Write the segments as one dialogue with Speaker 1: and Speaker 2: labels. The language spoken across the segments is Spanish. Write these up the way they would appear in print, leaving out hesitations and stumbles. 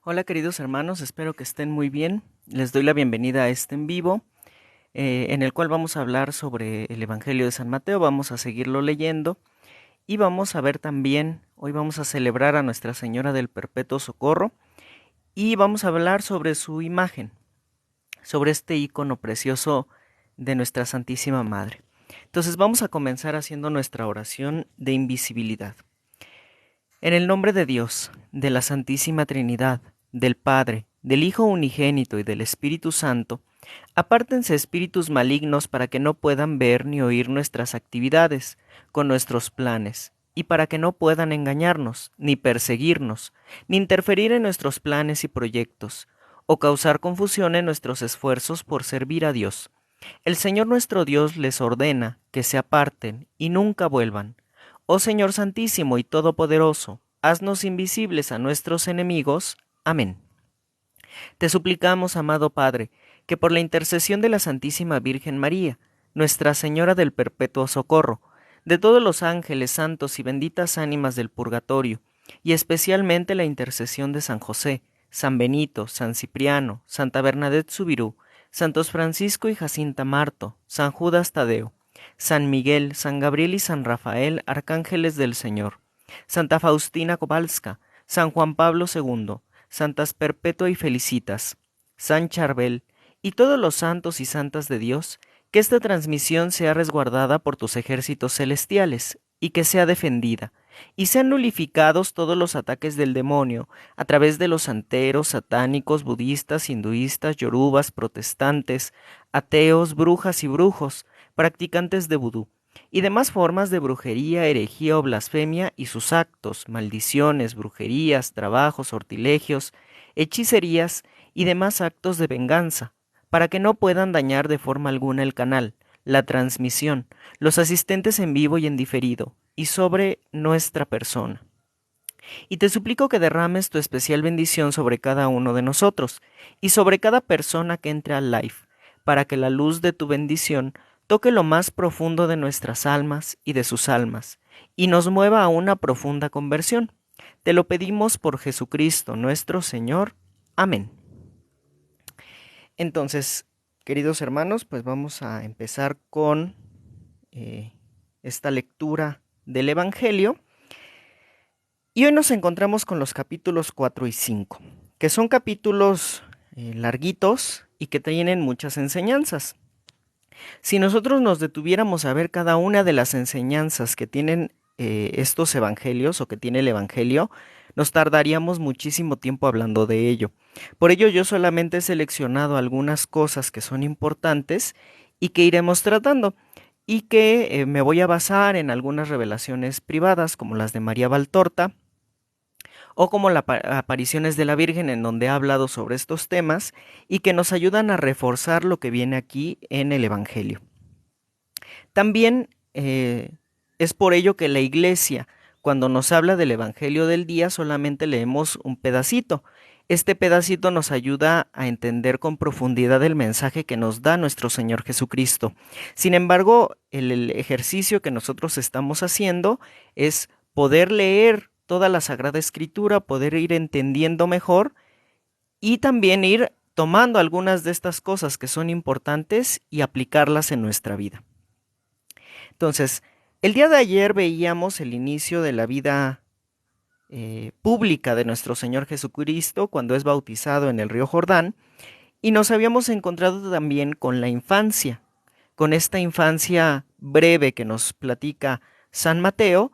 Speaker 1: Hola queridos hermanos, espero que estén muy bien. Les doy la bienvenida a este en vivo, en el cual vamos a hablar sobre el Evangelio de San Mateo. Vamos a seguirlo leyendo y vamos a ver también, hoy vamos a celebrar a Nuestra Señora del Perpetuo Socorro y vamos a hablar sobre su imagen, sobre este icono precioso de nuestra Santísima Madre. Entonces vamos a comenzar haciendo nuestra oración de invisibilidad. En el nombre de Dios, de la Santísima Trinidad, del Padre, del Hijo unigénito y del Espíritu Santo, apártense espíritus malignos para que no puedan ver ni oír nuestras actividades, con nuestros planes, y para que no puedan engañarnos, ni perseguirnos, ni interferir en nuestros planes y proyectos, o causar confusión en nuestros esfuerzos por servir a Dios. El Señor nuestro Dios les ordena que se aparten y nunca vuelvan. Oh Señor Santísimo y Todopoderoso, haznos invisibles a nuestros enemigos. Amén. Te suplicamos, amado Padre, que por la intercesión de la Santísima Virgen María, Nuestra Señora del Perpetuo Socorro, de todos los ángeles santos y benditas ánimas del purgatorio, y especialmente la intercesión de San José, San Benito, San Cipriano, Santa Bernadette Subirú, Santos Francisco y Jacinta Marto, San Judas Tadeo, San Miguel, San Gabriel y San Rafael, arcángeles del Señor, Santa Faustina Kowalska, San Juan Pablo II, Santas Perpetua y Felicitas, San Charbel y todos los santos y santas de Dios, que esta transmisión sea resguardada por tus ejércitos celestiales y que sea defendida, y sean nulificados todos los ataques del demonio a través de los santeros, satánicos, budistas, hinduistas, yorubas, protestantes, ateos, brujas y brujos, practicantes de vudú, y demás formas de brujería, herejía o blasfemia y sus actos, maldiciones, brujerías, trabajos, sortilegios, hechicerías y demás actos de venganza, para que no puedan dañar de forma alguna el canal, la transmisión, los asistentes en vivo y en diferido, y sobre nuestra persona. Y te suplico que derrames tu especial bendición sobre cada uno de nosotros, y sobre cada persona que entre al live, para que la luz de tu bendición toque lo más profundo de nuestras almas y de sus almas, y nos mueva a una profunda conversión. Te lo pedimos por Jesucristo nuestro Señor. Amén. Entonces, queridos hermanos, pues vamos a empezar con eh, esta lectura del Evangelio. Y hoy nos encontramos con los capítulos 4 y 5, que son capítulos larguitos y que tienen muchas enseñanzas. Si nosotros nos detuviéramos a ver cada una de las enseñanzas que tienen estos evangelios o que tiene el Evangelio, nos tardaríamos muchísimo tiempo hablando de ello. Por ello yo solamente he seleccionado algunas cosas que son importantes y que iremos tratando y que me voy a basar en algunas revelaciones privadas como las de María Valtorta o como las apariciones de la Virgen en donde ha hablado sobre estos temas y que nos ayudan a reforzar lo que viene aquí en el Evangelio. También es por ello que la Iglesia, cuando nos habla del Evangelio del día, solamente leemos un pedacito. Este pedacito nos ayuda a entender con profundidad el mensaje que nos da nuestro Señor Jesucristo. Sin embargo, el ejercicio que nosotros estamos haciendo es poder leer toda la Sagrada Escritura, poder ir entendiendo mejor y también ir tomando algunas de estas cosas que son importantes y aplicarlas en nuestra vida. Entonces, el día de ayer veíamos el inicio de la vida pública de nuestro Señor Jesucristo cuando es bautizado en el río Jordán y nos habíamos encontrado también con la infancia, con esta infancia breve que nos platica San Mateo,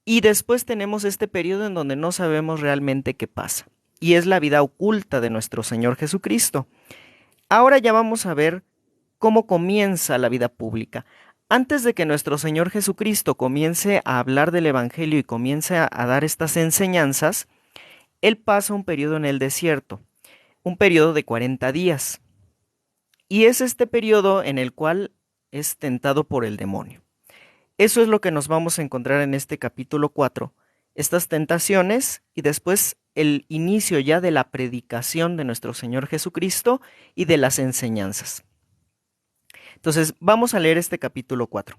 Speaker 1: y después tenemos este periodo en donde no sabemos realmente qué pasa, y es la vida oculta de nuestro Señor Jesucristo. Ahora ya vamos a ver cómo comienza la vida pública. Antes de que nuestro Señor Jesucristo comience a hablar del Evangelio y comience a dar estas enseñanzas, Él pasa un periodo en el desierto, un periodo de 40 días. Y es este periodo en el cual es tentado por el demonio. Eso es lo que nos vamos a encontrar en este capítulo 4, estas tentaciones y después el inicio ya de la predicación de nuestro Señor Jesucristo y de las enseñanzas. Entonces, vamos a leer este capítulo 4.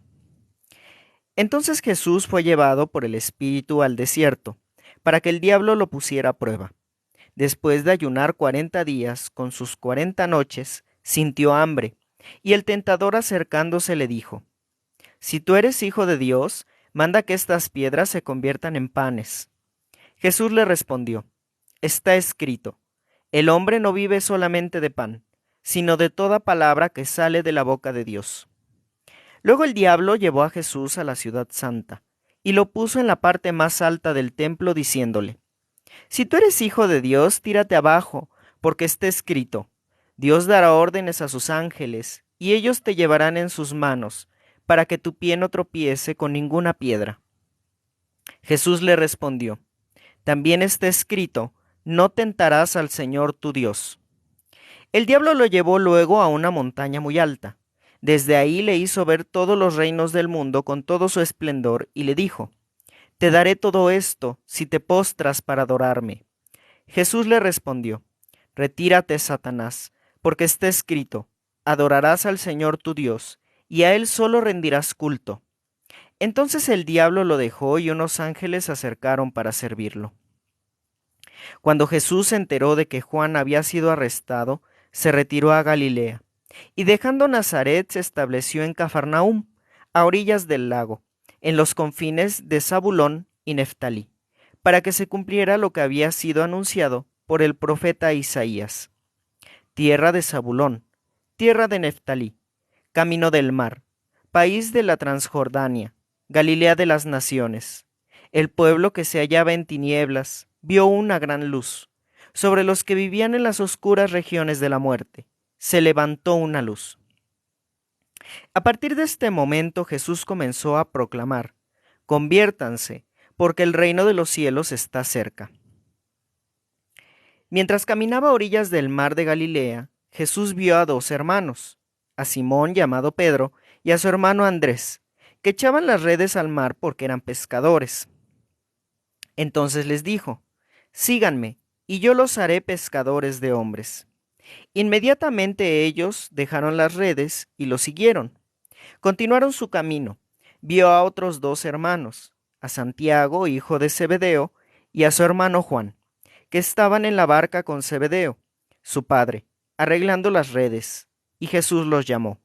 Speaker 1: Entonces Jesús fue llevado por el Espíritu al desierto, para que el diablo lo pusiera a prueba. Después de ayunar 40 días con sus 40 noches, sintió hambre, y el tentador acercándose le dijo: Si tú eres hijo de Dios, manda que estas piedras se conviertan en panes. Jesús le respondió: Está escrito, el hombre no vive solamente de pan, sino de toda palabra que sale de la boca de Dios. Luego el diablo llevó a Jesús a la ciudad santa, y lo puso en la parte más alta del templo, diciéndole: Si tú eres hijo de Dios, tírate abajo, porque está escrito: Dios dará órdenes a sus ángeles, y ellos te llevarán en sus manos, para que tu pie no tropiece con ninguna piedra. Jesús le respondió: También está escrito: No tentarás al Señor tu Dios. El diablo lo llevó luego a una montaña muy alta. Desde ahí le hizo ver todos los reinos del mundo con todo su esplendor, y le dijo: Te daré todo esto si te postras para adorarme. Jesús le respondió: Retírate, Satanás, porque está escrito: Adorarás al Señor tu Dios, y a Él solo rendirás culto. Entonces el diablo lo dejó y unos ángeles se acercaron para servirlo. Cuando Jesús se enteró de que Juan había sido arrestado, se retiró a Galilea, y dejando Nazaret se estableció en Cafarnaúm, a orillas del lago, en los confines de Zabulón y Neftalí, para que se cumpliera lo que había sido anunciado por el profeta Isaías: Tierra de Zabulón, tierra de Neftalí, camino del mar, país de la Transjordania, Galilea de las naciones. El pueblo que se hallaba en tinieblas vio una gran luz. Sobre los que vivían en las oscuras regiones de la muerte se levantó una luz. A partir de este momento Jesús comenzó a proclamar: Conviértanse, porque el reino de los cielos está cerca. Mientras caminaba a orillas del mar de Galilea, Jesús vio a dos hermanos, a Simón llamado Pedro y a su hermano Andrés, que echaban las redes al mar porque eran pescadores. Entonces les dijo: Síganme, y yo los haré pescadores de hombres. Inmediatamente ellos dejaron las redes y lo siguieron. Continuaron su camino. Vio a otros dos hermanos, a Santiago, hijo de Zebedeo, y a su hermano Juan, que estaban en la barca con Zebedeo, su padre, arreglando las redes, y Jesús los llamó.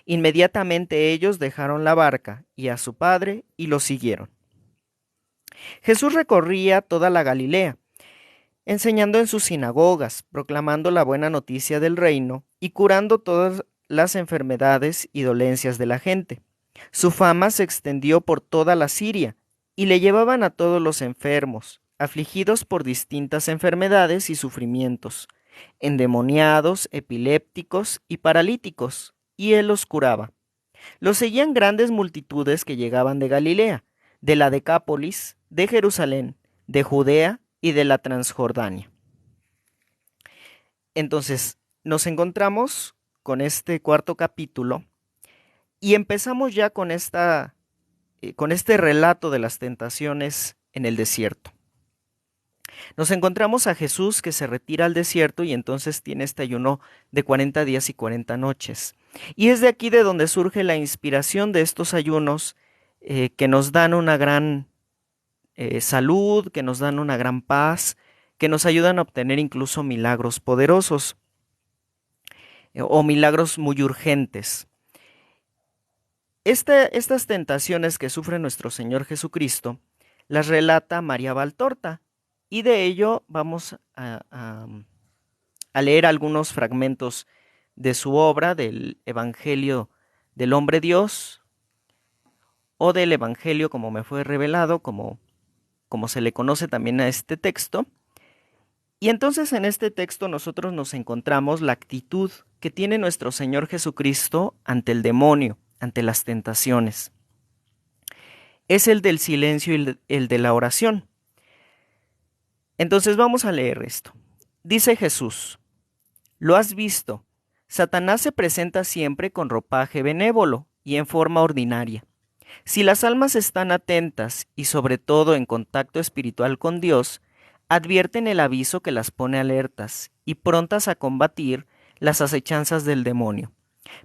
Speaker 1: Inmediatamente ellos dejaron la barca y a su padre y lo siguieron. Jesús recorría toda la Galilea, enseñando en sus sinagogas, proclamando la buena noticia del reino y curando todas las enfermedades y dolencias de la gente. Su fama se extendió por toda la Siria, y le llevaban a todos los enfermos, afligidos por distintas enfermedades y sufrimientos, endemoniados, epilépticos y paralíticos, y él los curaba. Los seguían grandes multitudes que llegaban de Galilea, de la Decápolis, de Jerusalén, de Judea y de la Transjordania. Entonces, nos encontramos con este cuarto capítulo y empezamos ya con este relato de las tentaciones en el desierto. Nos encontramos a Jesús que se retira al desierto y entonces tiene este ayuno de 40 días y 40 noches. Y es de aquí de donde surge la inspiración de estos ayunos que nos dan una gran salud, que nos dan una gran paz, que nos ayudan a obtener incluso milagros poderosos o milagros muy urgentes. Estas tentaciones que sufre nuestro Señor Jesucristo las relata María Valtorta, y de ello vamos a leer algunos fragmentos de su obra, del Evangelio del Hombre Dios, o del Evangelio como me fue revelado, como se le conoce también a este texto. Y entonces en este texto nosotros nos encontramos la actitud que tiene nuestro Señor Jesucristo ante el demonio, ante las tentaciones. Es el del silencio y el de la oración. Entonces vamos a leer esto. Dice Jesús: Lo has visto, Satanás se presenta siempre con ropaje benévolo y en forma ordinaria. Si las almas están atentas y sobre todo en contacto espiritual con Dios, advierten el aviso que las pone alertas y prontas a combatir las acechanzas del demonio.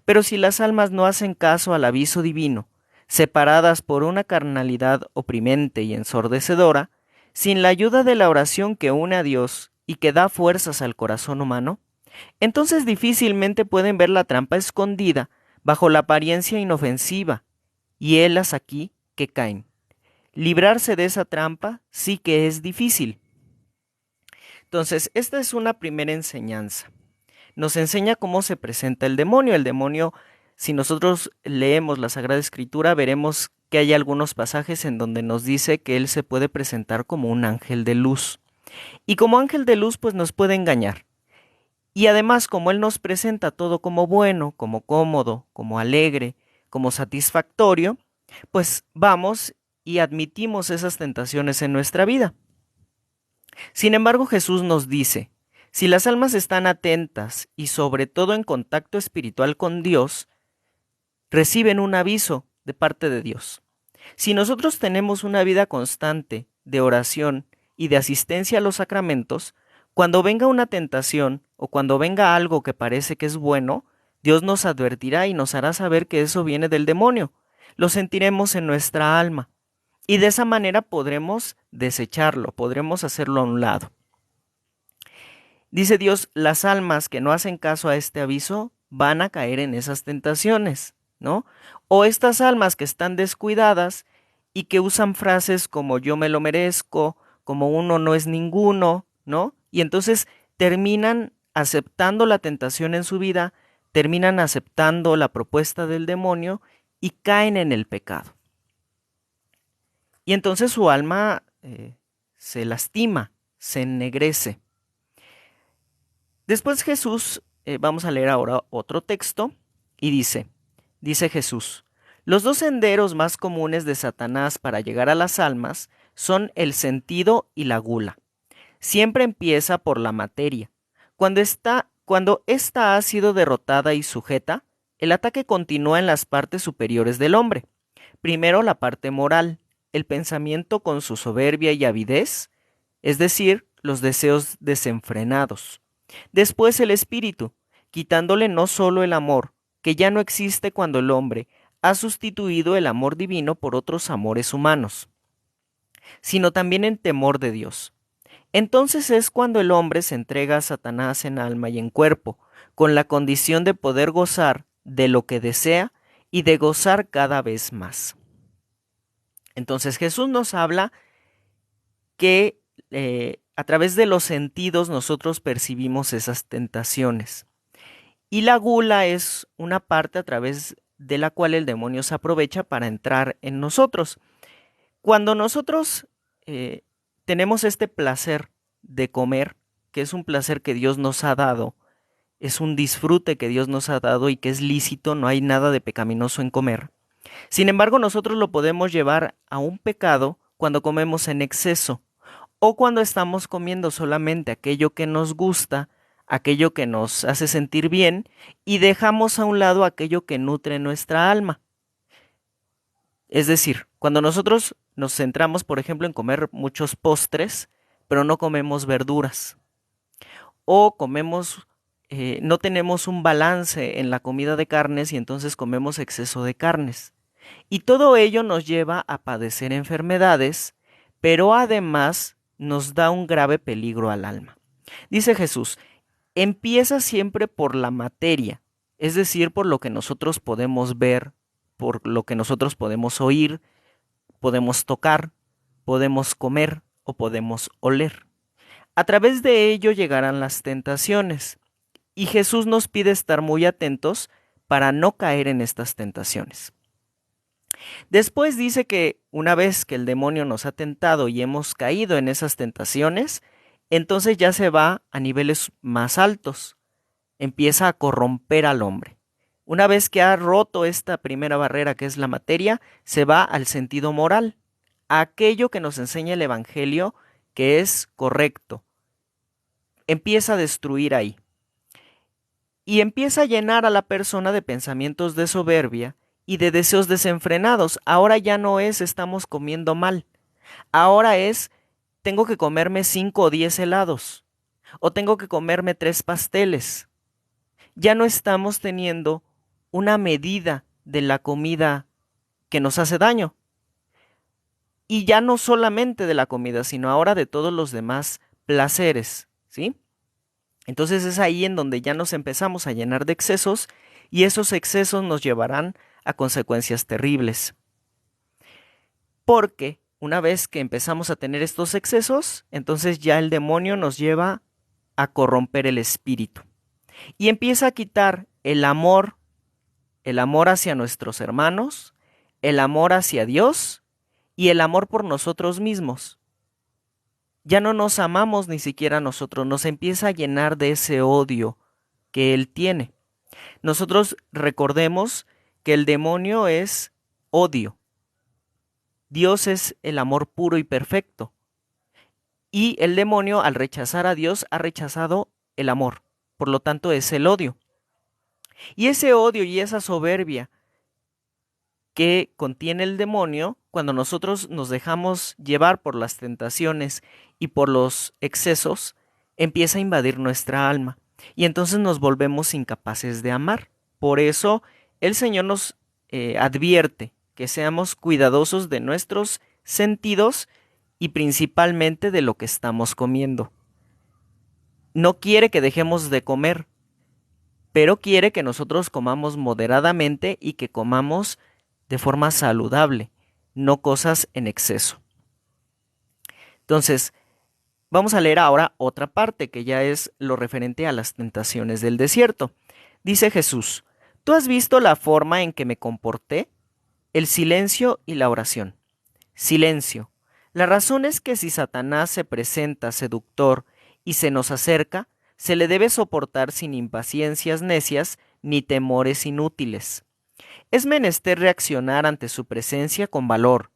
Speaker 1: Pero si las almas no hacen caso al aviso divino, separadas por una carnalidad oprimente y ensordecedora, sin la ayuda de la oración que une a Dios y que da fuerzas al corazón humano, entonces difícilmente pueden ver la trampa escondida bajo la apariencia inofensiva, y helas aquí que caen. Librarse de esa trampa sí que es difícil. Entonces, esta es una primera enseñanza. Nos enseña cómo se presenta el demonio. El demonio, si nosotros leemos la Sagrada Escritura, veremos que hay algunos pasajes en donde nos dice que él se puede presentar como un ángel de luz. Y como ángel de luz, pues nos puede engañar. Y además, como él nos presenta todo como bueno, como cómodo, como alegre, como satisfactorio, pues vamos y admitimos esas tentaciones en nuestra vida. Sin embargo, Jesús nos dice, si las almas están atentas y sobre todo en contacto espiritual con Dios, reciben un aviso de parte de Dios. Si nosotros tenemos una vida constante de oración y de asistencia a los sacramentos, cuando venga una tentación o cuando venga algo que parece que es bueno, Dios nos advertirá y nos hará saber que eso viene del demonio. Lo sentiremos en nuestra alma y de esa manera podremos desecharlo, podremos hacerlo a un lado. Dice Dios, las almas que no hacen caso a este aviso van a caer en esas tentaciones, ¿no? O estas almas que están descuidadas y que usan frases como yo me lo merezco, como uno no es ninguno, ¿no? Y entonces terminan aceptando la tentación en su vida, terminan aceptando la propuesta del demonio y caen en el pecado. Y entonces su alma se lastima, se ennegrece. Después Jesús, vamos a leer ahora otro texto, y dice Jesús, los dos senderos más comunes de Satanás para llegar a las almas son el sentido y la gula. Siempre empieza por la materia. Cuando ésta ha sido derrotada y sujeta, el ataque continúa en las partes superiores del hombre. Primero la parte moral, el pensamiento con su soberbia y avidez, es decir, los deseos desenfrenados. Después el espíritu, quitándole no solo el amor, que ya no existe cuando el hombre ha sustituido el amor divino por otros amores humanos, sino también en temor de Dios. Entonces es cuando el hombre se entrega a Satanás en alma y en cuerpo, con la condición de poder gozar de lo que desea y de gozar cada vez más. Entonces Jesús nos habla que a través de los sentidos nosotros percibimos esas tentaciones. Y la gula es una parte a través de la cual el demonio se aprovecha para entrar en nosotros. Cuando nosotros tenemos este placer de comer, que es un placer que Dios nos ha dado, es un disfrute que Dios nos ha dado y que es lícito, no hay nada de pecaminoso en comer. Sin embargo, nosotros lo podemos llevar a un pecado cuando comemos en exceso o cuando estamos comiendo solamente aquello que nos gusta, aquello que nos hace sentir bien y dejamos a un lado aquello que nutre nuestra alma. Es decir, cuando nosotros nos centramos, por ejemplo, en comer muchos postres, pero no comemos verduras, o no tenemos un balance en la comida de carnes y entonces comemos exceso de carnes. Y todo ello nos lleva a padecer enfermedades, pero además nos da un grave peligro al alma. Dice Jesús, empieza siempre por la materia, es decir, por lo que nosotros podemos ver, por lo que nosotros podemos oír, podemos tocar, podemos comer o podemos oler. A través de ello llegarán las tentaciones, y Jesús nos pide estar muy atentos para no caer en estas tentaciones. Después dice que una vez que el demonio nos ha tentado y hemos caído en esas tentaciones, entonces ya se va a niveles más altos, empieza a corromper al hombre. Una vez que ha roto esta primera barrera que es la materia, se va al sentido moral, a aquello que nos enseña el Evangelio que es correcto. Empieza a destruir ahí. Y empieza a llenar a la persona de pensamientos de soberbia y de deseos desenfrenados. Ahora ya no es estamos comiendo mal. Ahora es tengo que comerme 5 o 10 helados. O tengo que comerme 3 pasteles. Ya no estamos teniendo una medida de la comida que nos hace daño. Y ya no solamente de la comida, sino ahora de todos los demás placeres, ¿sí? Entonces es ahí en donde ya nos empezamos a llenar de excesos y esos excesos nos llevarán a consecuencias terribles. Porque una vez que empezamos a tener estos excesos, entonces ya el demonio nos lleva a corromper el espíritu y empieza a quitar el amor hacia nuestros hermanos, el amor hacia Dios y el amor por nosotros mismos. Ya no nos amamos ni siquiera a nosotros, nos empieza a llenar de ese odio que Él tiene. Nosotros recordemos que el demonio es odio. Dios es el amor puro y perfecto. Y el demonio, al rechazar a Dios, ha rechazado el amor. Por lo tanto, es el odio. Y ese odio y esa soberbia que contiene el demonio, cuando nosotros nos dejamos llevar por las tentaciones y por los excesos, empieza a invadir nuestra alma. Y entonces nos volvemos incapaces de amar. Por eso el Señor nos advierte que seamos cuidadosos de nuestros sentidos y principalmente de lo que estamos comiendo. No quiere que dejemos de comer, pero quiere que nosotros comamos moderadamente y que comamos de forma saludable, no cosas en exceso. Entonces, vamos a leer ahora otra parte que ya es lo referente a las tentaciones del desierto. Dice Jesús: ¿tú has visto la forma en que me comporté? El silencio y la oración. Silencio. La razón es que si Satanás se presenta seductor y se nos acerca, se le debe soportar sin impaciencias necias ni temores inútiles. Es menester reaccionar ante su presencia con valor,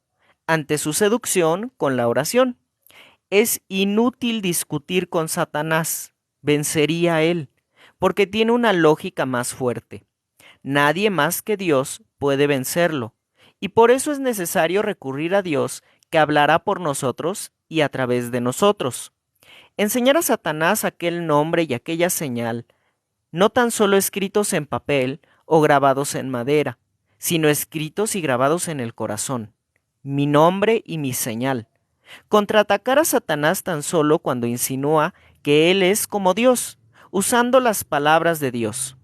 Speaker 1: ante su seducción con la oración. Es inútil discutir con Satanás, vencería a él, porque tiene una lógica más fuerte. Nadie más que Dios puede vencerlo, y por eso es necesario recurrir a Dios, que hablará por nosotros y a través de nosotros. Enseñar a Satanás aquel nombre y aquella señal, no tan solo escritos en papel o grabados en madera, sino escritos y grabados en el corazón, mi nombre y mi señal. Contraatacar a Satanás tan solo cuando insinúa que él es como Dios, usando las palabras de Dios.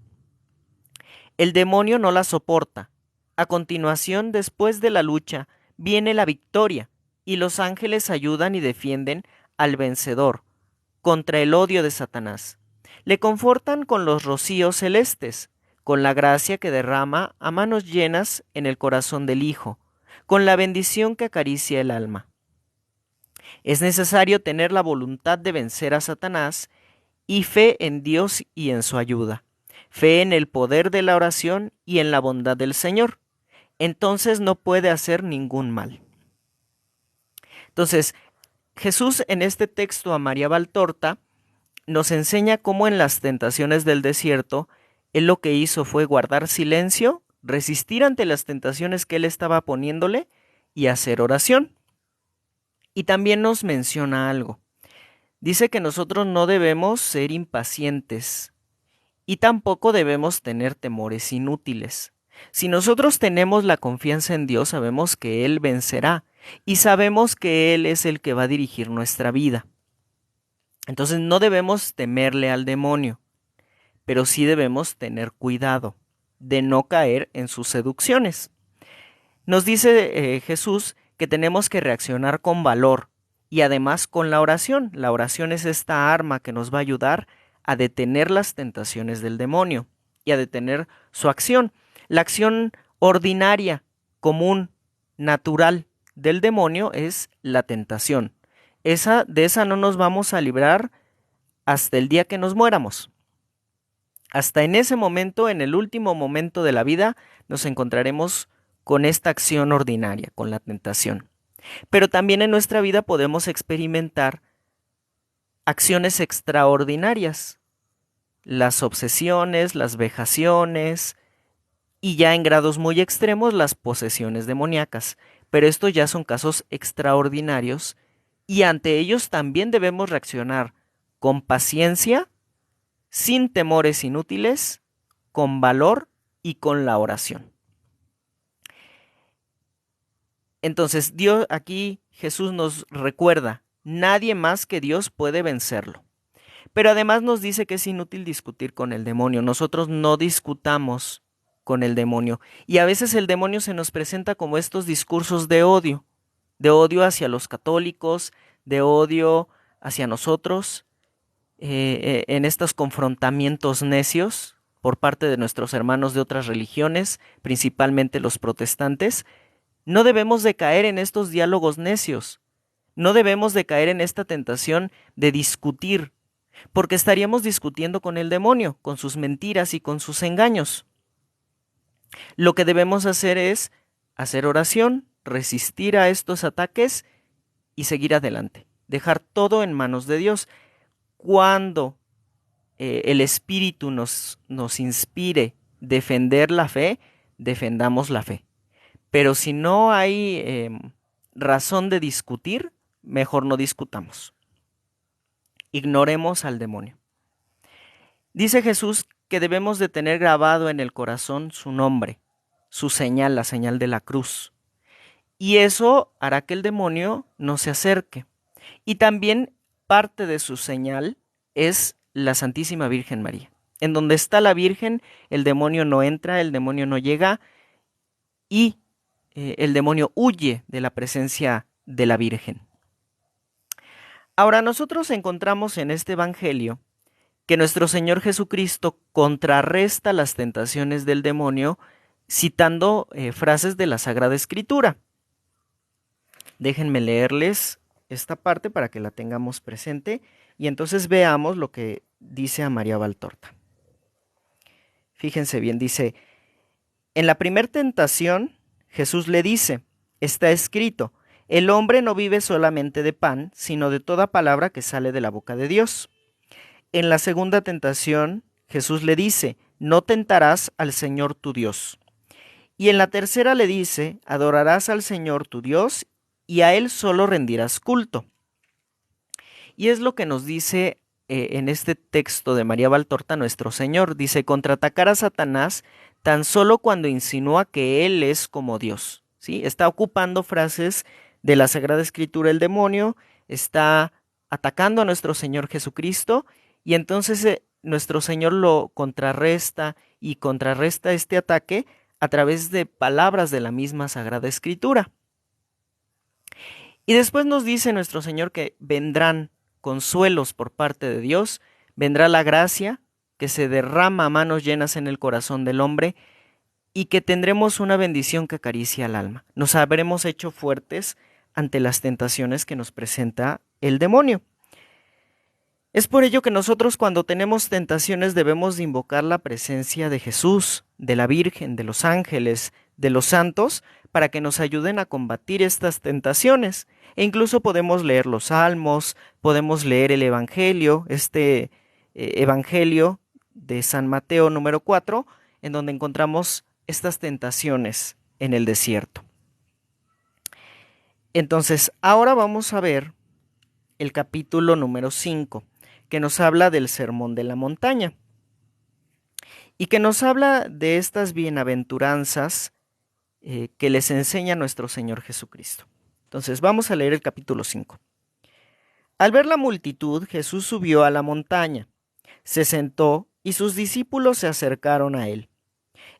Speaker 1: El demonio no la soporta. A continuación, después de la lucha, viene la victoria, y los ángeles ayudan y defienden al vencedor contra el odio de Satanás. Le confortan con los rocíos celestes, con la gracia que derrama a manos llenas en el corazón del Hijo, con la bendición que acaricia el alma. Es necesario tener la voluntad de vencer a Satanás y fe en Dios y en su ayuda, fe en el poder de la oración y en la bondad del Señor. Entonces no puede hacer ningún mal. Entonces, Jesús en este texto a María Valtorta nos enseña cómo en las tentaciones del desierto, él lo que hizo fue guardar silencio, resistir ante las tentaciones que él estaba poniéndole y hacer oración. Y también nos menciona algo. Dice que nosotros no debemos ser impacientes y tampoco debemos tener temores inútiles. Si nosotros tenemos la confianza en Dios, sabemos que Él vencerá y sabemos que Él es el que va a dirigir nuestra vida. Entonces no debemos temerle al demonio, pero sí debemos tener cuidado de no caer en sus seducciones. Nos dice Jesús que tenemos que reaccionar con valor y además con la oración. La oración es esta arma que nos va a ayudar a detener las tentaciones del demonio y a detener su acción. La acción ordinaria, común, natural del demonio es la tentación. De esa no nos vamos a librar hasta el día que nos muéramos. Hasta en ese momento, en el último momento de la vida, nos encontraremos con esta acción ordinaria, con la tentación. Pero también en nuestra vida podemos experimentar acciones extraordinarias, las obsesiones, las vejaciones y ya en grados muy extremos las posesiones demoníacas. Pero estos ya son casos extraordinarios y ante ellos también debemos reaccionar con paciencia, sin temores inútiles, con valor y con la oración. Entonces, Dios aquí, Jesús nos recuerda, nadie más que Dios puede vencerlo. Pero además nos dice que es inútil discutir con el demonio. Nosotros no discutamos con el demonio. Y a veces el demonio se nos presenta como estos discursos de odio hacia los católicos, de odio hacia nosotros, en estos confrontamientos necios por parte de nuestros hermanos de otras religiones, principalmente los protestantes. No debemos de caer en estos diálogos necios. No debemos de caer en esta tentación de discutir, porque estaríamos discutiendo con el demonio, con sus mentiras y con sus engaños. Lo que debemos hacer es hacer oración, resistir a estos ataques y seguir adelante. Dejar todo en manos de Dios. Cuando el Espíritu nos inspire defender la fe, defendamos la fe. Pero si no hay razón de discutir, mejor no discutamos. Ignoremos al demonio. Dice Jesús que debemos de tener grabado en el corazón su nombre, su señal, la señal de la cruz. Y eso hará que el demonio no se acerque. Y también parte de su señal es la Santísima Virgen María. En donde está la Virgen, el demonio no entra, el demonio no llega y el demonio huye de la presencia de la Virgen. Ahora nosotros encontramos en este Evangelio que nuestro Señor Jesucristo contrarresta las tentaciones del demonio citando frases de la Sagrada Escritura. Déjenme leerles esta parte para que la tengamos presente y entonces veamos lo que dice a María Valtorta. Fíjense bien, dice, en la primera tentación Jesús le dice, está escrito, el hombre no vive solamente de pan, sino de toda palabra que sale de la boca de Dios. En la segunda tentación Jesús le dice, no tentarás al Señor tu Dios. Y en la tercera le dice, adorarás al Señor tu Dios y a Él solo rendirás culto. Y es lo que nos dice en este texto de María Valtorta nuestro Señor. Dice, contraatacar a Satanás tan solo cuando insinúa que Él es como Dios. ¿Sí? Está ocupando frases de la Sagrada Escritura el demonio, está atacando a nuestro Señor Jesucristo y entonces nuestro Señor lo contrarresta y contrarresta este ataque a través de palabras de la misma Sagrada Escritura. Y después nos dice nuestro Señor que vendrán consuelos por parte de Dios, vendrá la gracia que se derrama a manos llenas en el corazón del hombre y que tendremos una bendición que acaricia al alma. Nos habremos hecho fuertes ante las tentaciones que nos presenta el demonio. Es por ello que nosotros cuando tenemos tentaciones debemos de invocar la presencia de Jesús, de la Virgen, de los ángeles, de los santos, para que nos ayuden a combatir estas tentaciones. E incluso podemos leer los salmos, podemos leer el Evangelio, Evangelio de San Mateo número 4, en donde encontramos estas tentaciones en el desierto. Entonces, ahora vamos a ver el capítulo número 5, que nos habla del Sermón de la Montaña y que nos habla de estas bienaventuranzas que les enseña nuestro Señor Jesucristo. Entonces, vamos a leer el capítulo 5. Al ver la multitud, Jesús subió a la montaña, se sentó y sus discípulos se acercaron a él.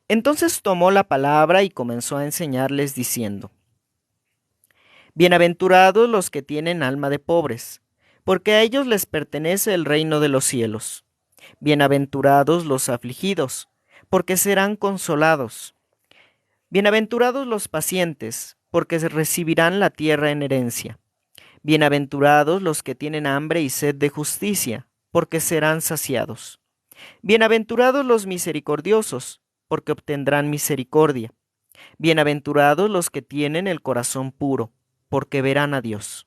Speaker 1: Entonces tomó la palabra y comenzó a enseñarles diciendo, bienaventurados los que tienen alma de pobres, porque a ellos les pertenece el reino de los cielos. Bienaventurados los afligidos, porque serán consolados. Bienaventurados los pacientes, porque recibirán la tierra en herencia. Bienaventurados los que tienen hambre y sed de justicia, porque serán saciados. Bienaventurados los misericordiosos, porque obtendrán misericordia. Bienaventurados los que tienen el corazón puro, porque verán a Dios.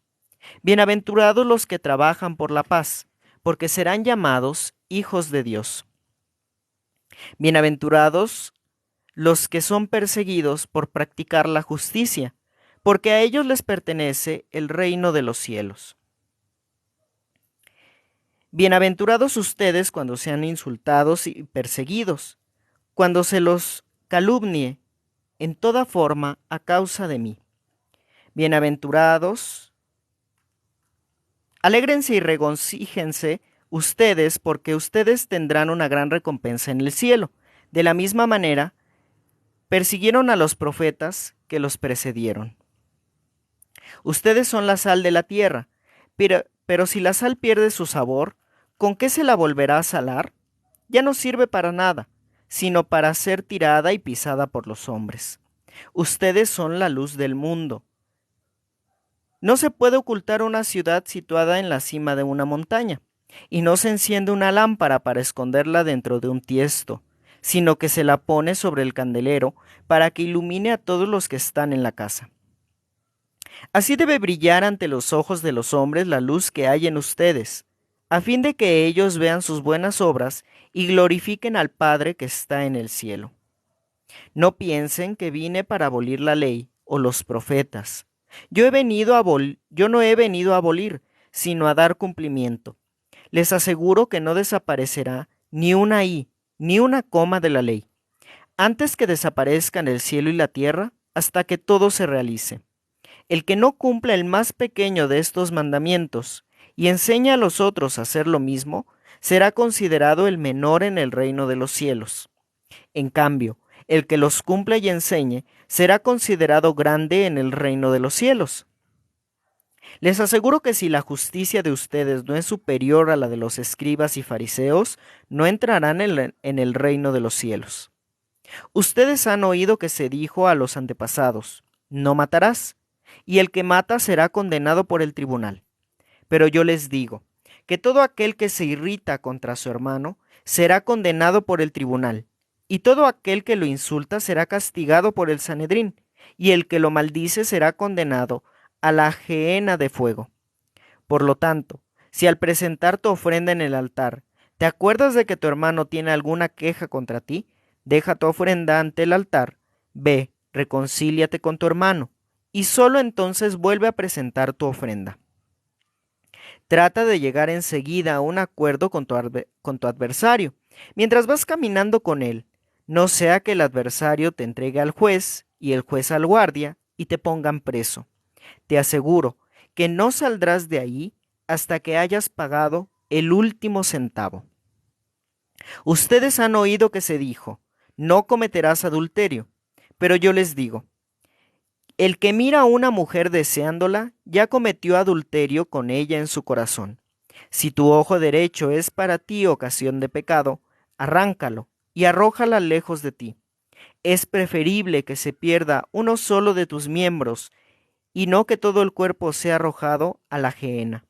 Speaker 1: Bienaventurados los que trabajan por la paz, porque serán llamados hijos de Dios. Bienaventurados los que son perseguidos por practicar la justicia, porque a ellos les pertenece el reino de los cielos. Bienaventurados ustedes cuando sean insultados y perseguidos, cuando se los calumnie en toda forma a causa de mí. Bienaventurados, alégrense y regocíjense ustedes, porque ustedes tendrán una gran recompensa en el cielo. De la misma manera, persiguieron a los profetas que los precedieron. Ustedes son la sal de la tierra, pero si la sal pierde su sabor, ¿con qué se la volverá a salar? Ya no sirve para nada, sino para ser tirada y pisada por los hombres. Ustedes son la luz del mundo. No se puede ocultar una ciudad situada en la cima de una montaña, y no se enciende una lámpara para esconderla dentro de un tiesto, sino que se la pone sobre el candelero para que ilumine a todos los que están en la casa. Así debe brillar ante los ojos de los hombres la luz que hay en ustedes, a fin de que ellos vean sus buenas obras y glorifiquen al Padre que está en el cielo. No piensen que vine para abolir la ley o los profetas. Yo no he venido a abolir, sino a dar cumplimiento. Les aseguro que no desaparecerá ni una i, ni una coma de la ley, antes que desaparezcan el cielo y la tierra, hasta que todo se realice. El que no cumpla el más pequeño de estos mandamientos y enseña a los otros a hacer lo mismo, será considerado el menor en el reino de los cielos. En cambio, el que los cumpla y enseñe será considerado grande en el reino de los cielos. Les aseguro que si la justicia de ustedes no es superior a la de los escribas y fariseos, no entrarán en el reino de los cielos. Ustedes han oído que se dijo a los antepasados, no matarás, y el que mata será condenado por el tribunal. Pero yo les digo, que todo aquel que se irrita contra su hermano será condenado por el tribunal, y todo aquel que lo insulta será castigado por el Sanedrín, y el que lo maldice será condenado a la gehenna de fuego. Por lo tanto, si al presentar tu ofrenda en el altar, te acuerdas de que tu hermano tiene alguna queja contra ti, deja tu ofrenda ante el altar, ve, reconcíliate con tu hermano, y solo entonces vuelve a presentar tu ofrenda. Trata de llegar enseguida a un acuerdo con tu adversario, mientras vas caminando con él, no sea que el adversario te entregue al juez y el juez al guardia y te pongan preso. Te aseguro que no saldrás de ahí hasta que hayas pagado el último centavo. Ustedes han oído que se dijo, no cometerás adulterio, pero yo les digo, el que mira a una mujer deseándola, ya cometió adulterio con ella en su corazón. Si tu ojo derecho es para ti ocasión de pecado, arráncalo y arrójala lejos de ti. Es preferible que se pierda uno solo de tus miembros y no que todo el cuerpo sea arrojado a la gehenna.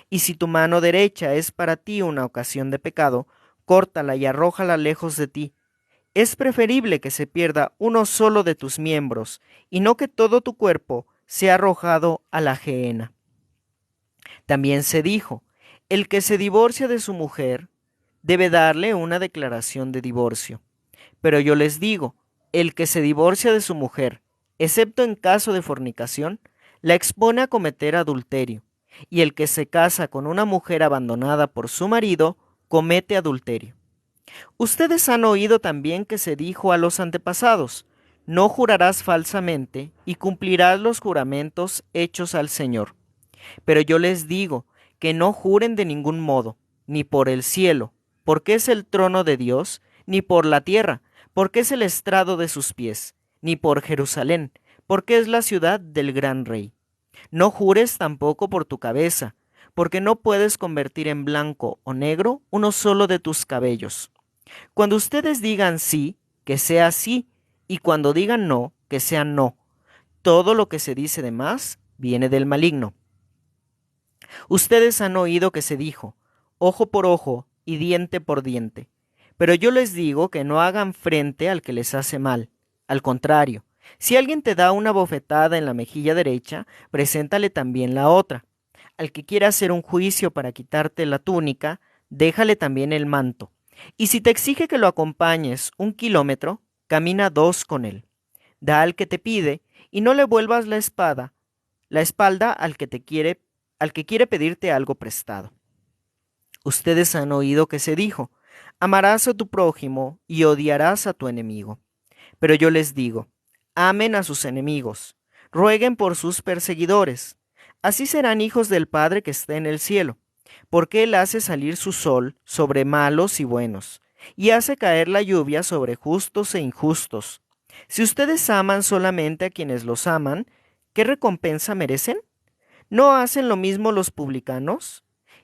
Speaker 1: Y si tu mano derecha es para ti una ocasión de pecado, córtala y arrójala lejos de ti. Es preferible que se pierda uno solo de tus miembros y no que todo tu cuerpo sea arrojado a la gehenna. También se dijo, el que se divorcia de su mujer debe darle una declaración de divorcio. Pero yo les digo, el que se divorcia de su mujer, excepto en caso de fornicación, la expone a cometer adulterio, y el que se casa con una mujer abandonada por su marido, comete adulterio. Ustedes han oído también que se dijo a los antepasados, no jurarás falsamente y cumplirás los juramentos hechos al Señor. Pero yo les digo que no juren de ningún modo, ni por el cielo, porque es el trono de Dios, ni por la tierra, porque es el estrado de sus pies, ni por Jerusalén, porque es la ciudad del gran rey. No jures tampoco por tu cabeza, porque no puedes convertir en blanco o negro uno solo de tus cabellos. Cuando ustedes digan sí, que sea sí, y cuando digan no, que sea no. Todo lo que se dice de más viene del maligno. Ustedes han oído que se dijo, ojo por ojo y diente por diente. Pero yo les digo que no hagan frente al que les hace mal. Al contrario, si alguien te da una bofetada en la mejilla derecha, preséntale también la otra. Al que quiera hacer un juicio para quitarte la túnica, déjale también el manto. Y si te exige que lo acompañes 1 kilómetro, camina 2 con él. Da al que te pide y no le vuelvas la espalda al que quiere pedirte algo prestado. Ustedes han oído que se dijo, amarás a tu prójimo y odiarás a tu enemigo. Pero yo les digo, amen a sus enemigos, rueguen por sus perseguidores. Así serán hijos del Padre que está en el cielo. porque Él hace salir su sol sobre malos y buenos, y hace caer la lluvia sobre justos e injustos. Si ustedes aman solamente a quienes los aman, ¿qué recompensa merecen? ¿No hacen lo mismo los publicanos?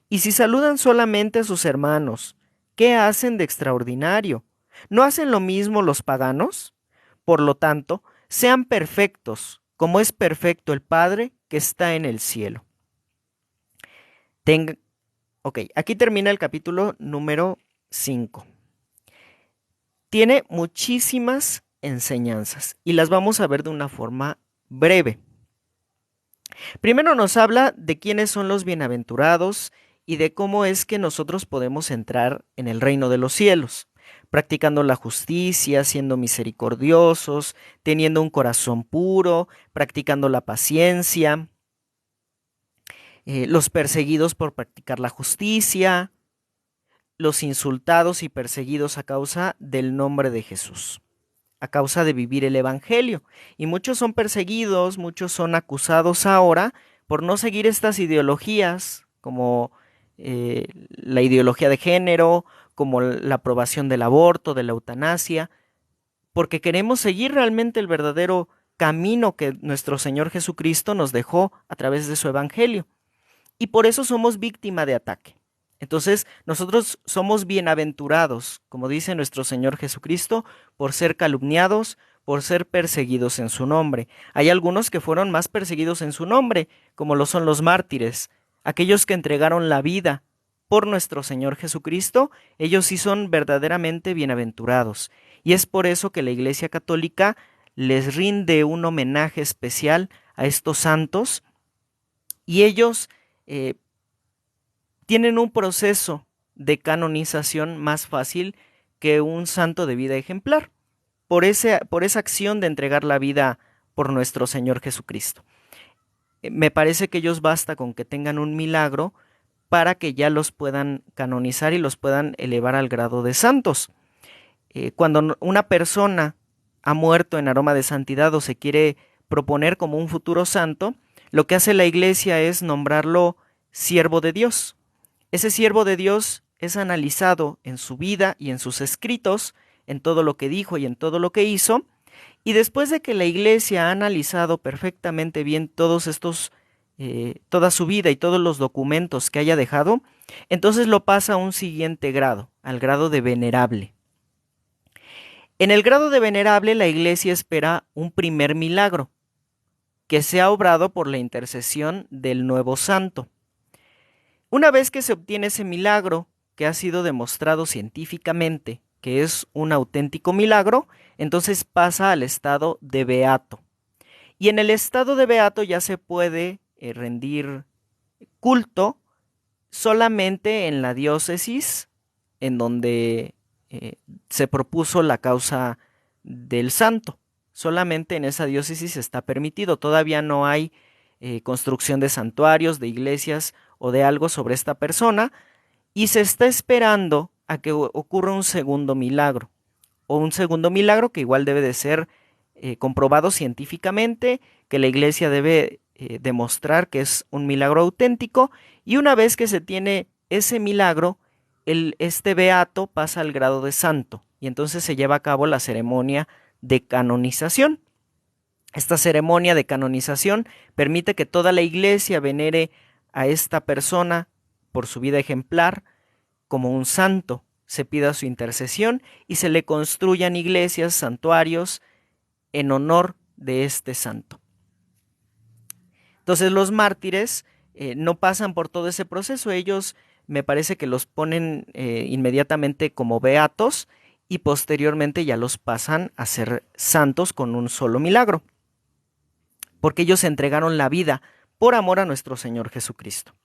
Speaker 1: Y si saludan solamente a sus hermanos, ¿qué hacen de extraordinario? ¿No hacen lo mismo los paganos? Por lo tanto, sean perfectos, como es perfecto el Padre que está en el cielo. Ok, aquí termina el capítulo número 5. Tiene muchísimas enseñanzas y las vamos a ver de una forma breve. Primero nos habla de quiénes son los bienaventurados y de cómo es que nosotros podemos entrar en el reino de los cielos, practicando la justicia, siendo misericordiosos, teniendo un corazón puro, practicando la paciencia, los perseguidos por practicar la justicia, los insultados y perseguidos a causa del nombre de Jesús, a causa de vivir el Evangelio. Y muchos son perseguidos, muchos son acusados ahora por no seguir estas ideologías, como la ideología de género, como la aprobación del aborto, de la eutanasia, porque queremos seguir realmente el verdadero camino que nuestro Señor Jesucristo nos dejó a través de su Evangelio. Y por eso somos víctima de ataque. Entonces, nosotros somos bienaventurados, como dice nuestro Señor Jesucristo, por ser calumniados, por ser perseguidos en su nombre. Hay algunos que fueron más perseguidos en su nombre, como lo son los mártires, aquellos que entregaron la vida por nuestro Señor Jesucristo, ellos sí son verdaderamente bienaventurados. Y es por eso que la Iglesia Católica les rinde un homenaje especial a estos santos, y ellos tienen un proceso de canonización más fácil que un santo de vida ejemplar, por esa acción de entregar la vida por nuestro Señor Jesucristo. Me parece que ellos basta con que tengan un milagro para que ya los puedan canonizar y los puedan elevar al grado de santos. Cuando una persona ha muerto en aroma de santidad o se quiere proponer como un futuro santo, lo que hace la Iglesia es nombrarlo siervo de Dios. Ese siervo de Dios es analizado en su vida y en sus escritos, en todo lo que dijo y en todo lo que hizo, y después de que la Iglesia ha analizado perfectamente bien todos estos, toda su vida y todos los documentos que haya dejado, entonces lo pasa a un siguiente grado, al grado de venerable. En el grado de venerable, la Iglesia espera un primer milagro, que sea obrado por la intercesión del nuevo santo. Una vez que se obtiene ese milagro, que ha sido demostrado científicamente que es un auténtico milagro, entonces pasa al estado de beato. Y en el estado de beato ya se puede rendir culto solamente en la diócesis en donde se propuso la causa del santo. Solamente en esa diócesis está permitido. Todavía no hay construcción de santuarios, de iglesias o de algo sobre esta persona, y se está esperando a que ocurra un segundo milagro, o un segundo milagro que igual debe de ser comprobado científicamente, que la Iglesia debe demostrar que es un milagro auténtico, y una vez que se tiene ese milagro, este beato pasa al grado de santo, y entonces se lleva a cabo la ceremonia de canonización. Esta ceremonia de canonización permite que toda la Iglesia venere a esta persona por su vida ejemplar como un santo, se pida su intercesión y se le construyan iglesias, santuarios en honor de este santo. Entonces los mártires no pasan por todo ese proceso, ellos me parece que los ponen inmediatamente como beatos y posteriormente ya los pasan a ser santos con un solo milagro, porque ellos entregaron la vida por amor a nuestro Señor Jesucristo.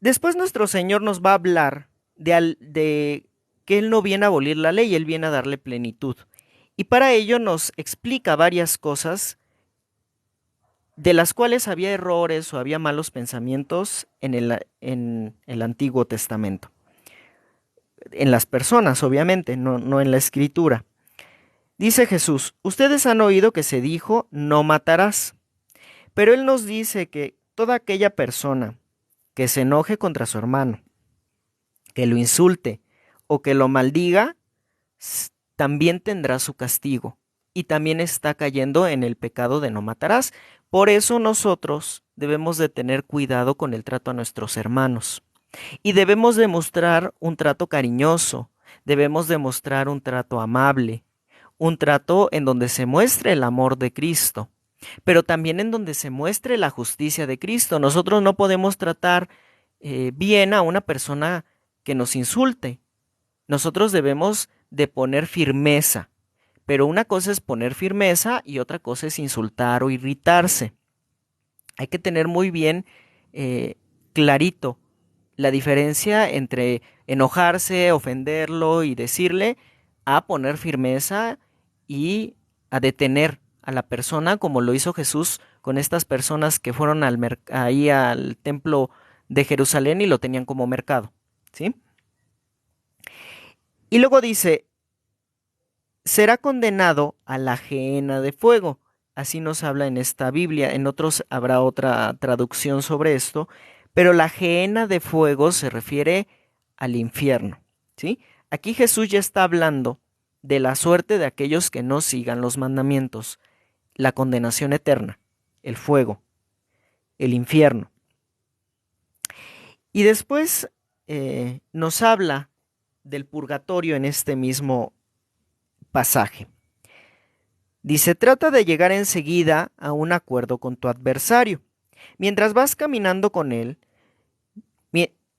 Speaker 1: Después nuestro Señor nos va a hablar de que Él no viene a abolir la ley, Él viene a darle plenitud. Y para ello nos explica varias cosas de las cuales había errores o había malos pensamientos en el Antiguo Testamento. En las personas, obviamente, no en la Escritura. Dice Jesús, ustedes han oído que se dijo, no matarás. Pero Él nos dice que toda aquella persona que se enoje contra su hermano, que lo insulte o que lo maldiga, también tendrá su castigo y también está cayendo en el pecado de no matarás. Por eso nosotros debemos de tener cuidado con el trato a nuestros hermanos y debemos demostrar un trato cariñoso, debemos demostrar un trato amable, un trato en donde se muestre el amor de Cristo, pero también en donde se muestre la justicia de Cristo. Nosotros no podemos tratar bien a una persona que nos insulte. Nosotros debemos de poner firmeza, pero una cosa es poner firmeza y otra cosa es insultar o irritarse. Hay que tener muy bien clarito la diferencia entre enojarse, ofenderlo y decirle, a poner firmeza y a detener a la persona, como lo hizo Jesús con estas personas que fueron ahí al templo de Jerusalén y lo tenían como mercado, ¿sí? Y luego dice, será condenado a la gehenna de fuego. Así nos habla en esta Biblia. En otros habrá otra traducción sobre esto, pero la gehenna de fuego se refiere al infierno, ¿sí? Aquí Jesús ya está hablando de la suerte de aquellos que no sigan los mandamientos, la condenación eterna, el fuego, el infierno. Y después nos habla del purgatorio en este mismo pasaje. Dice, trata de llegar enseguida a un acuerdo con tu adversario. Mientras vas caminando con él,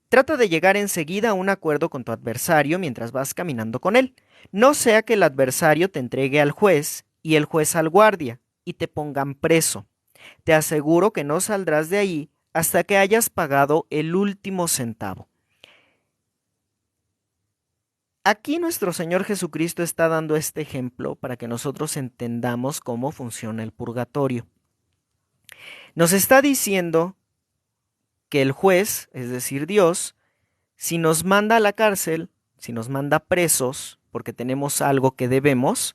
Speaker 1: trata de llegar enseguida a un acuerdo con tu adversario mientras vas caminando con él. No sea que el adversario te entregue al juez y el juez al guardia y te pongan preso. Te aseguro que no saldrás de ahí hasta que hayas pagado el último centavo. Aquí nuestro Señor Jesucristo está dando este ejemplo para que nosotros entendamos cómo funciona el purgatorio. Nos está diciendo que el juez, es decir, Dios, si nos manda a la cárcel, si nos manda presos, porque tenemos algo que debemos,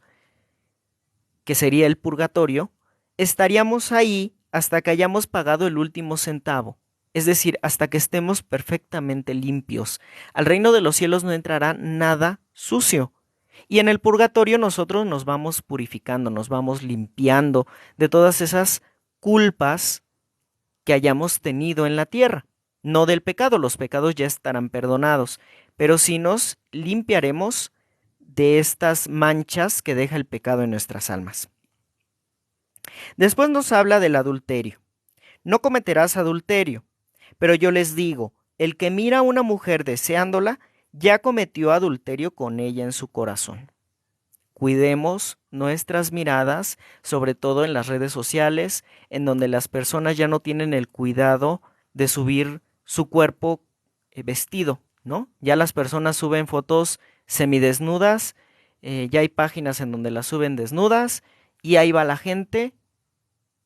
Speaker 1: que sería el purgatorio, estaríamos ahí hasta que hayamos pagado el último centavo. Es decir, hasta que estemos perfectamente limpios. Al reino de los cielos no entrará nada sucio. Y en el purgatorio nosotros nos vamos purificando, nos vamos limpiando de todas esas culpas que hayamos tenido en la tierra. No del pecado, los pecados ya estarán perdonados, pero sí nos limpiaremos de estas manchas que deja el pecado en nuestras almas. Después nos habla del adulterio. No cometerás adulterio. Pero yo les digo, el que mira a una mujer deseándola, ya cometió adulterio con ella en su corazón. Cuidemos nuestras miradas, sobre todo en las redes sociales, en donde las personas ya no tienen el cuidado de subir su cuerpo vestido, ¿no? Ya las personas suben fotos semidesnudas, ya hay páginas en donde las suben desnudas, y ahí va la gente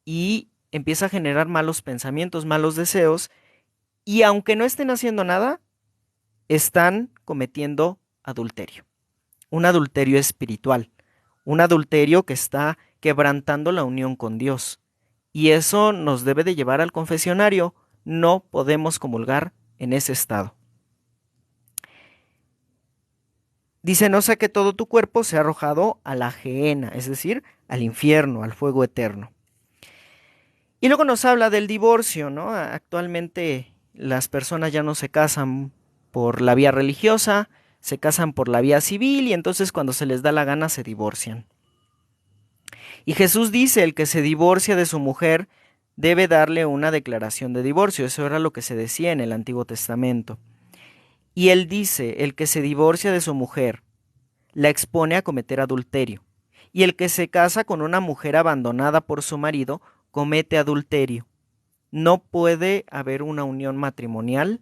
Speaker 1: y empieza a generar malos pensamientos, malos deseos, y aunque no estén haciendo nada, están cometiendo adulterio. Un adulterio espiritual, un adulterio que está quebrantando la unión con Dios. Y eso nos debe de llevar al confesionario. No podemos comulgar en ese estado. Dice, no sea que todo tu cuerpo sea arrojado a la gehenna, es decir, al infierno, al fuego eterno. Y luego nos habla del divorcio, ¿no? Actualmente las personas ya no se casan por la vía religiosa, se casan por la vía civil y entonces cuando se les da la gana se divorcian. Y Jesús dice, el que se divorcia de su mujer debe darle una declaración de divorcio. Eso era lo que se decía en el Antiguo Testamento. Y él dice, el que se divorcia de su mujer la expone a cometer adulterio. Y el que se casa con una mujer abandonada por su marido comete adulterio. No puede haber una unión matrimonial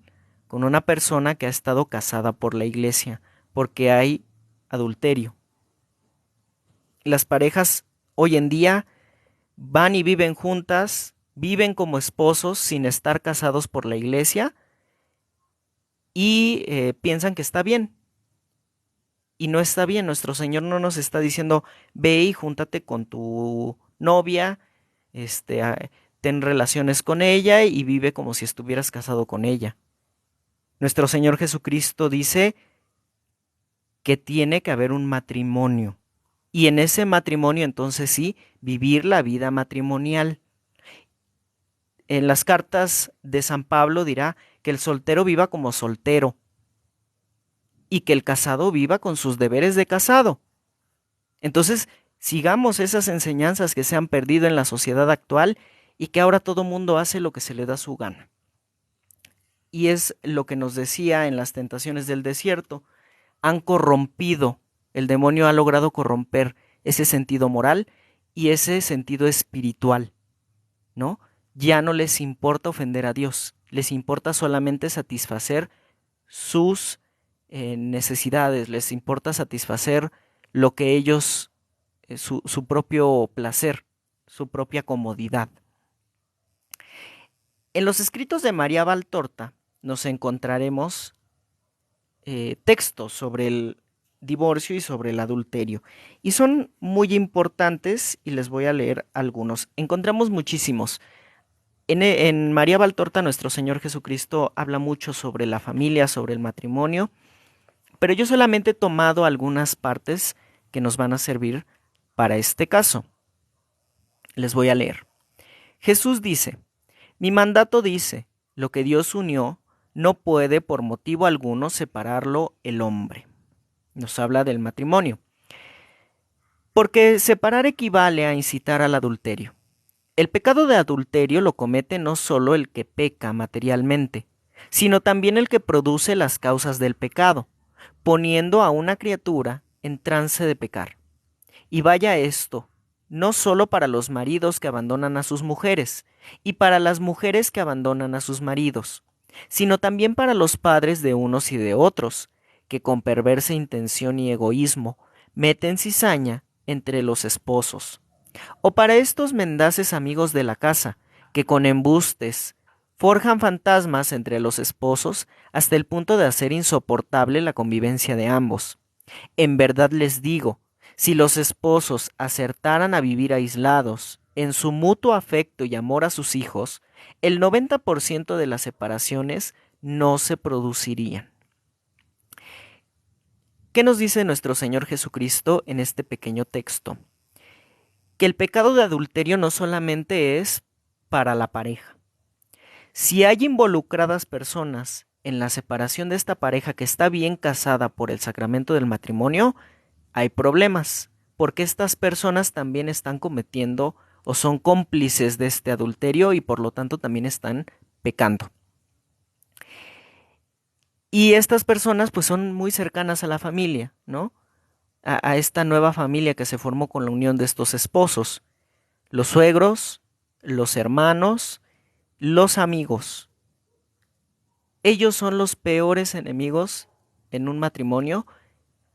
Speaker 1: con una persona que ha estado casada por la iglesia, porque hay adulterio. Las parejas hoy en día van y viven juntas, viven como esposos sin estar casados por la iglesia y piensan que está bien. Y no está bien, nuestro Señor no nos está diciendo, ve y júntate con tu novia, ten relaciones con ella y vive como si estuvieras casado con ella. Nuestro Señor Jesucristo dice que tiene que haber un matrimonio. Y en ese matrimonio, entonces sí, vivir la vida matrimonial. En las cartas de San Pablo dirá que el soltero viva como soltero y que el casado viva con sus deberes de casado. Entonces, sigamos esas enseñanzas que se han perdido en la sociedad actual y que ahora todo mundo hace lo que se le da su gana. Y es lo que nos decía en las tentaciones del desierto. Han corrompido, el demonio ha logrado corromper ese sentido moral y ese sentido espiritual, ¿no? Ya no les importa ofender a Dios, les importa solamente satisfacer sus necesidades, les importa satisfacer lo que ellos, su propio placer, su propia comodidad. En los escritos de María Valtorta nos encontraremos textos sobre el divorcio y sobre el adulterio. Y son muy importantes y les voy a leer algunos. Encontramos muchísimos. En María Valtorta, nuestro Señor Jesucristo habla mucho sobre la familia, sobre el matrimonio, pero yo solamente he tomado algunas partes que nos van a servir para este caso. Les voy a leer. Jesús dice, mi mandato dice, lo que Dios unió, no puede por motivo alguno separarlo el hombre. Nos habla del matrimonio. Porque separar equivale a incitar al adulterio. El pecado de adulterio lo comete no solo el que peca materialmente, sino también el que produce las causas del pecado, poniendo a una criatura en trance de pecar. Y vaya esto, no solo para los maridos que abandonan a sus mujeres, y para las mujeres que abandonan a sus maridos, sino también para los padres de unos y de otros, que con perversa intención y egoísmo meten cizaña entre los esposos. O para estos mendaces amigos de la casa, que con embustes forjan fantasmas entre los esposos hasta el punto de hacer insoportable la convivencia de ambos. En verdad les digo, si los esposos acertaran a vivir aislados, en su mutuo afecto y amor a sus hijos, el 90% de las separaciones no se producirían. ¿Qué nos dice nuestro Señor Jesucristo en este pequeño texto? Que el pecado de adulterio no solamente es para la pareja. Si hay involucradas personas en la separación de esta pareja que está bien casada por el sacramento del matrimonio, hay problemas, porque estas personas también están cometiendo o son cómplices de este adulterio y por lo tanto también están pecando. Y estas personas pues son muy cercanas a la familia, ¿no? A esta nueva familia que se formó con la unión de estos esposos. Los suegros, los hermanos, los amigos. Ellos son los peores enemigos en un matrimonio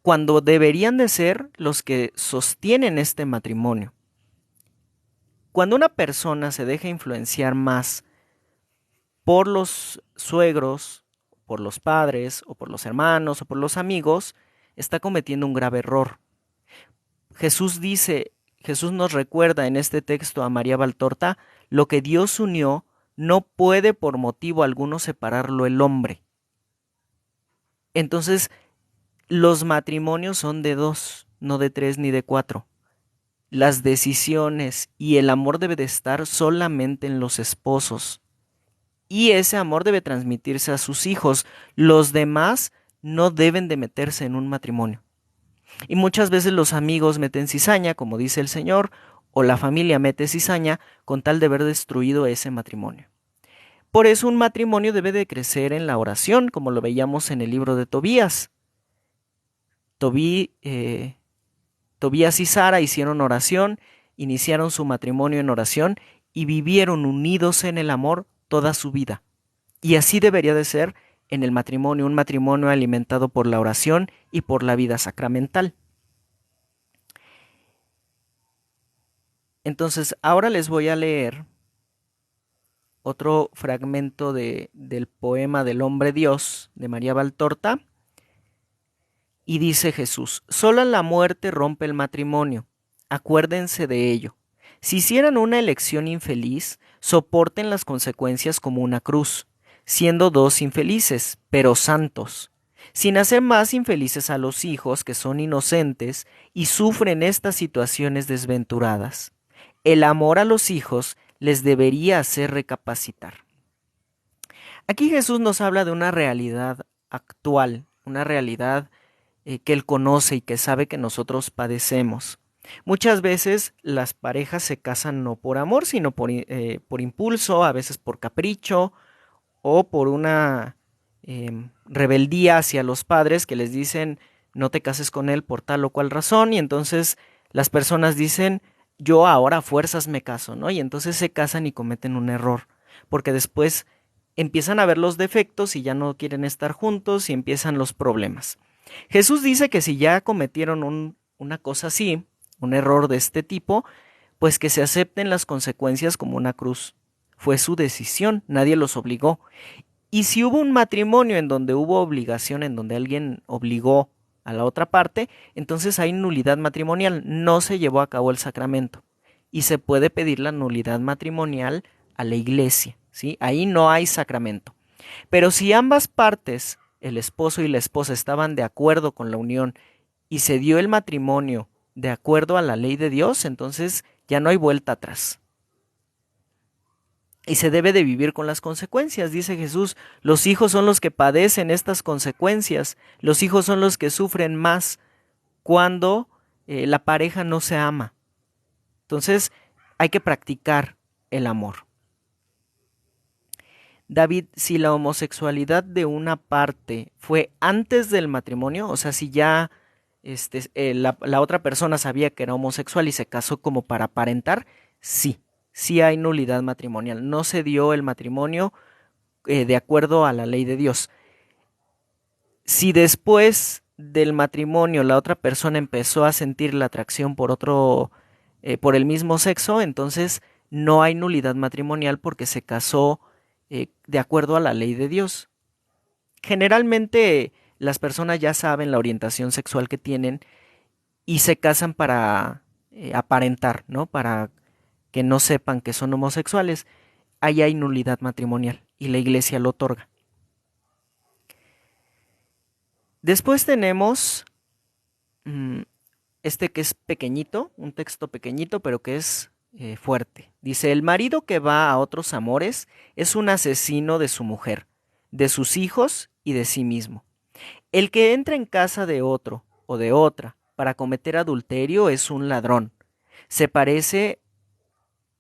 Speaker 1: cuando deberían de ser los que sostienen este matrimonio. Cuando una persona se deja influenciar más por los suegros, por los padres, o por los hermanos, o por los amigos, está cometiendo un grave error. Jesús nos recuerda en este texto a María Valtorta, lo que Dios unió, no puede por motivo alguno separarlo el hombre. Entonces, los matrimonios son de 2, no de 3 ni de 4. Las decisiones y el amor debe de estar solamente en los esposos. Y ese amor debe transmitirse a sus hijos. Los demás no deben de meterse en un matrimonio. Y muchas veces los amigos meten cizaña, como dice el Señor, o la familia mete cizaña con tal de ver destruido ese matrimonio. Por eso un matrimonio debe de crecer en la oración, como lo veíamos en el libro de Tobías. Tobías y Sara hicieron oración, iniciaron su matrimonio en oración y vivieron unidos en el amor toda su vida. Y así debería de ser en el matrimonio, un matrimonio alimentado por la oración y por la vida sacramental. Entonces, ahora les voy a leer otro fragmento del poema del hombre Dios de María Valtorta. Y dice Jesús, sola la muerte rompe el matrimonio, acuérdense de ello. Si hicieran una elección infeliz, soporten las consecuencias como una cruz, siendo dos infelices, pero santos, sin hacer más infelices a los hijos que son inocentes y sufren estas situaciones desventuradas. El amor a los hijos les debería hacer recapacitar. Aquí Jesús nos habla de una realidad actual, una realidad que Él conoce y que sabe que nosotros padecemos. Muchas veces las parejas se casan no por amor, sino por impulso, a veces por capricho o por una rebeldía hacia los padres que les dicen no te cases con él por tal o cual razón, y entonces las personas dicen yo ahora a fuerzas me caso, ¿no? Y entonces se casan y cometen un error, porque después empiezan a ver los defectos y ya no quieren estar juntos y empiezan los problemas. Jesús dice que si ya cometieron una cosa así, un error de este tipo, pues que se acepten las consecuencias como una cruz. Fue su decisión, nadie los obligó. Y si hubo un matrimonio en donde hubo obligación, en donde alguien obligó a la otra parte, entonces hay nulidad matrimonial, no se llevó a cabo el sacramento. Y se puede pedir la nulidad matrimonial a la iglesia, ¿sí? Ahí no hay sacramento. Pero si ambas partes, el esposo y la esposa, estaban de acuerdo con la unión y se dio el matrimonio de acuerdo a la ley de Dios, entonces ya no hay vuelta atrás. Y se debe de vivir con las consecuencias, dice Jesús. Los hijos son los que padecen estas consecuencias. Los hijos son los que sufren más cuando la pareja no se ama. Entonces hay que practicar el amor. David, si la homosexualidad de una parte fue antes del matrimonio, o sea, si ya la otra persona sabía que era homosexual y se casó como para aparentar, sí hay nulidad matrimonial. No se dio el matrimonio de acuerdo a la ley de Dios. Si después del matrimonio la otra persona empezó a sentir la atracción por el mismo sexo, entonces no hay nulidad matrimonial porque se casó de acuerdo a la ley de Dios. Generalmente las personas ya saben la orientación sexual que tienen y se casan para aparentar, ¿no? Para que no sepan que son homosexuales. Ahí hay nulidad matrimonial y la iglesia lo otorga. Después tenemos este que es pequeñito, un texto pequeñito, pero que es fuerte. Dice, el marido que va a otros amores es un asesino de su mujer, de sus hijos y de sí mismo. El que entra en casa de otro o de otra para cometer adulterio es un ladrón. Se parece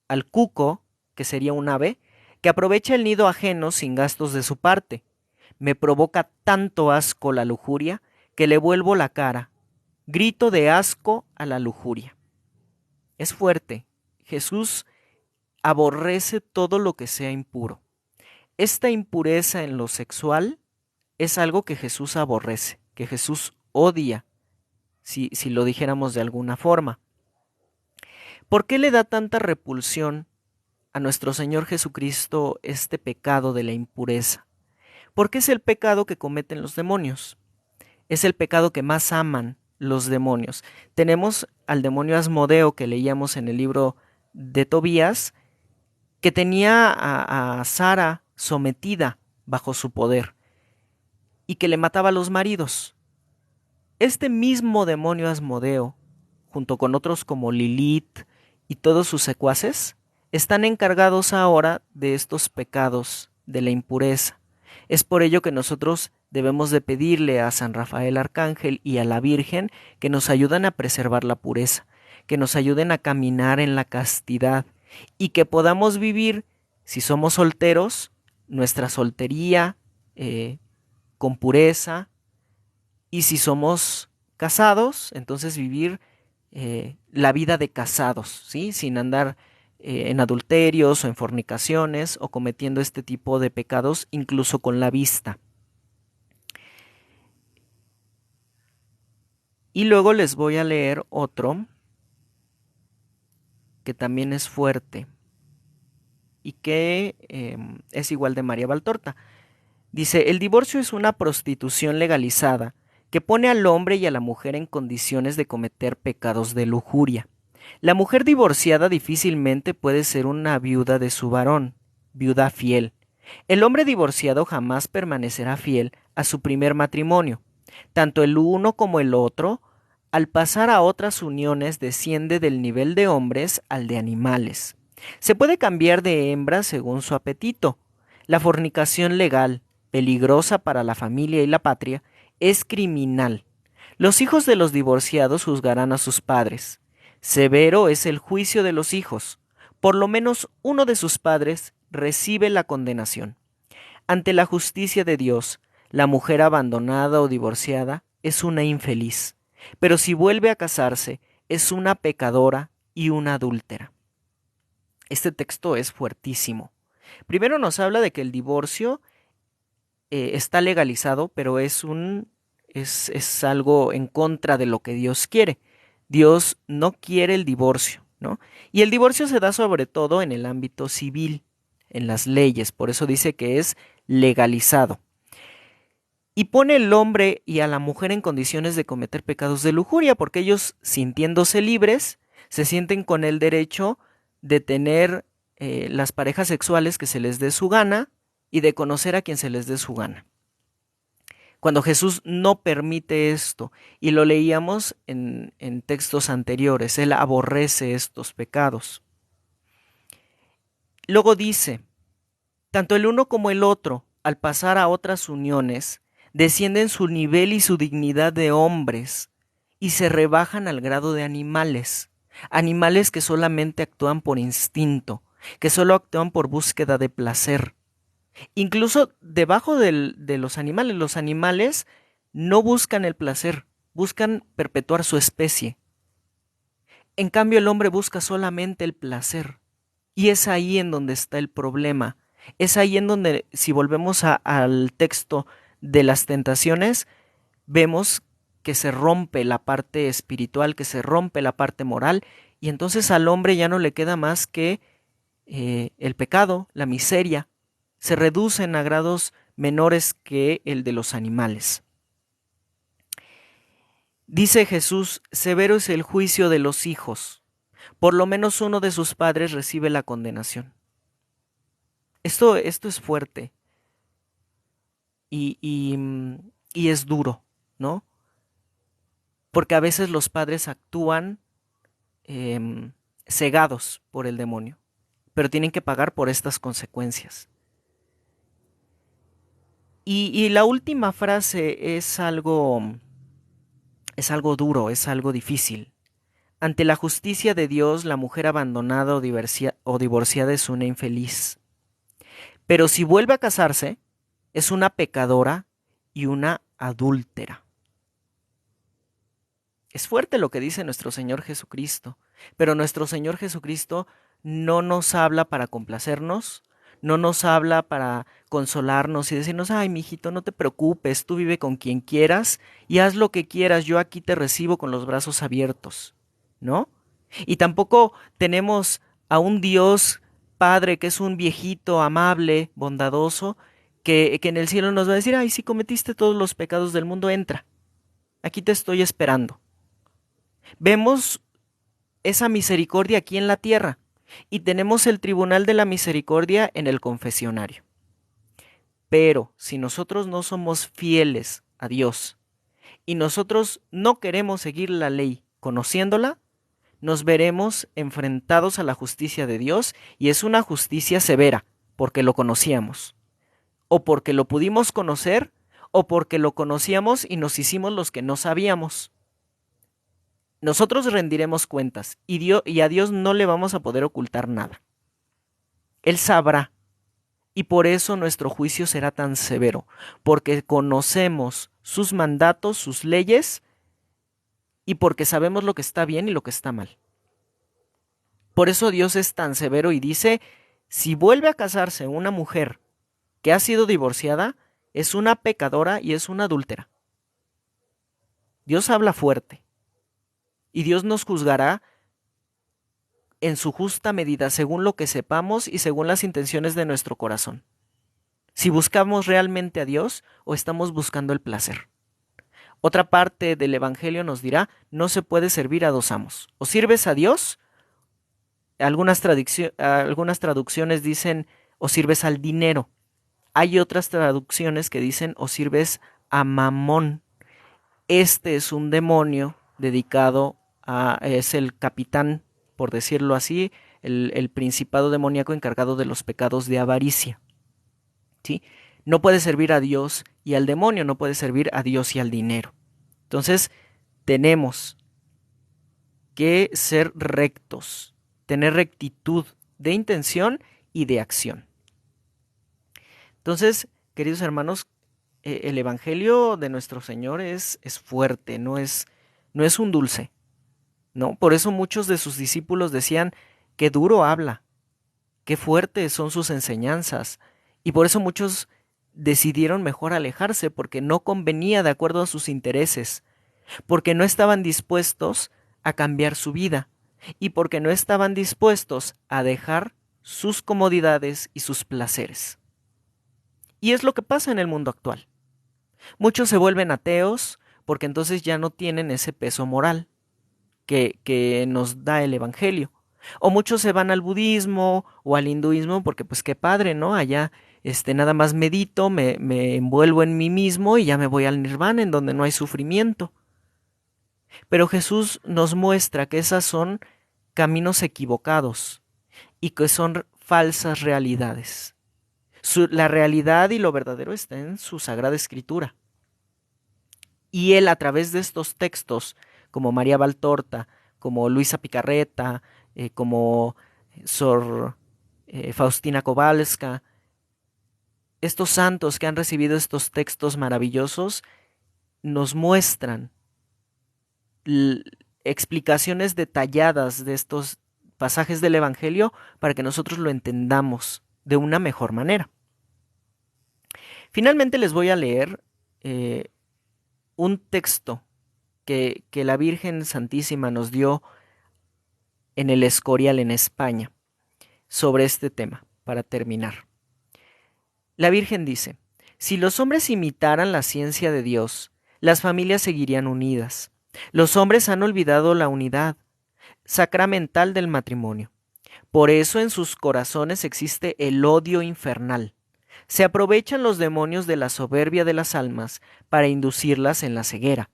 Speaker 1: al cuco, que sería un ave, que aprovecha el nido ajeno sin gastos de su parte. Me provoca tanto asco la lujuria que le vuelvo la cara. Grito de asco a la lujuria. Es fuerte. Jesús aborrece todo lo que sea impuro. Esta impureza en lo sexual es algo que Jesús aborrece, que Jesús odia, si lo dijéramos de alguna forma. ¿Por qué le da tanta repulsión a nuestro Señor Jesucristo este pecado de la impureza? Porque es el pecado que cometen los demonios. Es el pecado que más aman los demonios. Tenemos al demonio Asmodeo que leíamos en el libro de Tobías, que tenía a Sara sometida bajo su poder y que le mataba a los maridos. Este mismo demonio Asmodeo, junto con otros como Lilith y todos sus secuaces, están encargados ahora de estos pecados de la impureza. Es por ello que nosotros debemos de pedirle a San Rafael Arcángel y a la Virgen que nos ayuden a preservar la pureza, que nos ayuden a caminar en la castidad y que podamos vivir, si somos solteros, nuestra soltería con pureza, y si somos casados, entonces vivir la vida de casados, ¿sí? Sin andar en adulterios o en fornicaciones o cometiendo este tipo de pecados, incluso con la vista. Y luego les voy a leer otro que también es fuerte y que es igual de María Valtorta. Dice, el divorcio es una prostitución legalizada que pone al hombre y a la mujer en condiciones de cometer pecados de lujuria. La mujer divorciada difícilmente puede ser una viuda de su varón, viuda fiel. El hombre divorciado jamás permanecerá fiel a su primer matrimonio. Tanto el uno como el otro, al pasar a otras uniones, desciende del nivel de hombres al de animales. Se puede cambiar de hembra según su apetito. La fornicación legal, peligrosa para la familia y la patria, es criminal. Los hijos de los divorciados juzgarán a sus padres. Severo es el juicio de los hijos. Por lo menos uno de sus padres recibe la condenación. Ante la justicia de Dios, la mujer abandonada o divorciada es una infeliz, pero si vuelve a casarse, es una pecadora y una adúltera. Este texto es fuertísimo. Primero nos habla de que el divorcio está legalizado, pero es algo en contra de lo que Dios quiere. Dios no quiere el divorcio, ¿no? Y el divorcio se da sobre todo en el ámbito civil, en las leyes, por eso dice que es legalizado. Y pone al hombre y a la mujer en condiciones de cometer pecados de lujuria, porque ellos, sintiéndose libres, se sienten con el derecho de tener las parejas sexuales que se les dé su gana y de conocer a quien se les dé su gana. Cuando Jesús no permite esto, y lo leíamos en textos anteriores, Él aborrece estos pecados. Luego dice, tanto el uno como el otro, al pasar a otras uniones, descienden su nivel y su dignidad de hombres y se rebajan al grado de animales, animales que solamente actúan por instinto, que solo actúan por búsqueda de placer. Incluso debajo de los animales no buscan el placer, buscan perpetuar su especie. En cambio, el hombre busca solamente el placer. Y es ahí en donde está el problema. Es ahí en donde, si volvemos al texto de las tentaciones, vemos que se rompe la parte espiritual, que se rompe la parte moral, y entonces al hombre ya no le queda más que el pecado, la miseria. Se reducen a grados menores que el de los animales. Dice Jesús, severo es el juicio de los hijos. Por lo menos uno de sus padres recibe la condenación. Esto es fuerte y es duro, ¿no? Porque a veces los padres actúan cegados por el demonio, pero tienen que pagar por estas consecuencias. Y la última frase es algo duro, es algo difícil. Ante la justicia de Dios, la mujer abandonada o divorciada es una infeliz. Pero si vuelve a casarse, es una pecadora y una adúltera. Es fuerte lo que dice nuestro Señor Jesucristo, pero nuestro Señor Jesucristo no nos habla para complacernos, no nos habla para consolarnos y decirnos, ay, mijito, no te preocupes, tú vive con quien quieras y haz lo que quieras, yo aquí te recibo con los brazos abiertos, ¿no? Y tampoco tenemos a un Dios Padre que es un viejito amable, bondadoso, que en el cielo nos va a decir, ay, si cometiste todos los pecados del mundo, entra, aquí te estoy esperando. Vemos esa misericordia aquí en la tierra y tenemos el tribunal de la misericordia en el confesionario. Pero si nosotros no somos fieles a Dios y nosotros no queremos seguir la ley conociéndola, nos veremos enfrentados a la justicia de Dios, y es una justicia severa porque lo conocíamos, o porque lo pudimos conocer, o porque lo conocíamos y nos hicimos los que no sabíamos. Nosotros rendiremos cuentas y a Dios no le vamos a poder ocultar nada. Él sabrá, y por eso nuestro juicio será tan severo, porque conocemos sus mandatos, sus leyes, y porque sabemos lo que está bien y lo que está mal. Por eso Dios es tan severo y dice, si vuelve a casarse una mujer que ha sido divorciada, es una pecadora y es una adúltera. Dios habla fuerte. Y Dios nos juzgará en su justa medida, según lo que sepamos y según las intenciones de nuestro corazón. Si buscamos realmente a Dios o estamos buscando el placer. Otra parte del Evangelio nos dirá, no se puede servir a dos amos. O sirves a Dios, algunas traducciones dicen, o sirves al dinero. Hay otras traducciones que dicen, o sirves a Mamón. Este es un demonio dedicado es el capitán, por decirlo así, el principado demoníaco encargado de los pecados de avaricia. ¿Sí? No puede servir a Dios y al demonio, no puede servir a Dios y al dinero. Entonces, tenemos que ser rectos, tener rectitud de intención y de acción. Entonces, queridos hermanos, el Evangelio de nuestro Señor es fuerte, no es un dulce, ¿no? Por eso muchos de sus discípulos decían, qué duro habla, qué fuertes son sus enseñanzas, y por eso muchos decidieron mejor alejarse, porque no convenía de acuerdo a sus intereses, porque no estaban dispuestos a cambiar su vida, y porque no estaban dispuestos a dejar sus comodidades y sus placeres. Y es lo que pasa en el mundo actual. Muchos se vuelven ateos porque entonces ya no tienen ese peso moral que nos da el Evangelio. O muchos se van al budismo o al hinduismo porque pues qué padre, ¿no? Allá nada más medito, me envuelvo en mí mismo y ya me voy al nirvana en donde no hay sufrimiento. Pero Jesús nos muestra que esas son caminos equivocados y que son falsas realidades. La realidad y lo verdadero está en su Sagrada Escritura. Y él a través de estos textos, como María Valtorta, como Luisa Picarreta, como Sor Faustina Kowalska, estos santos que han recibido estos textos maravillosos, nos muestran explicaciones detalladas de estos pasajes del Evangelio para que nosotros lo entendamos de una mejor manera. Finalmente les voy a leer un texto que la Virgen Santísima nos dio en el Escorial en España sobre este tema, para terminar. La Virgen dice, si los hombres imitaran la ciencia de Dios, las familias seguirían unidas. Los hombres han olvidado la unidad sacramental del matrimonio. Por eso en sus corazones existe el odio infernal. Se aprovechan los demonios de la soberbia de las almas para inducirlas en la ceguera.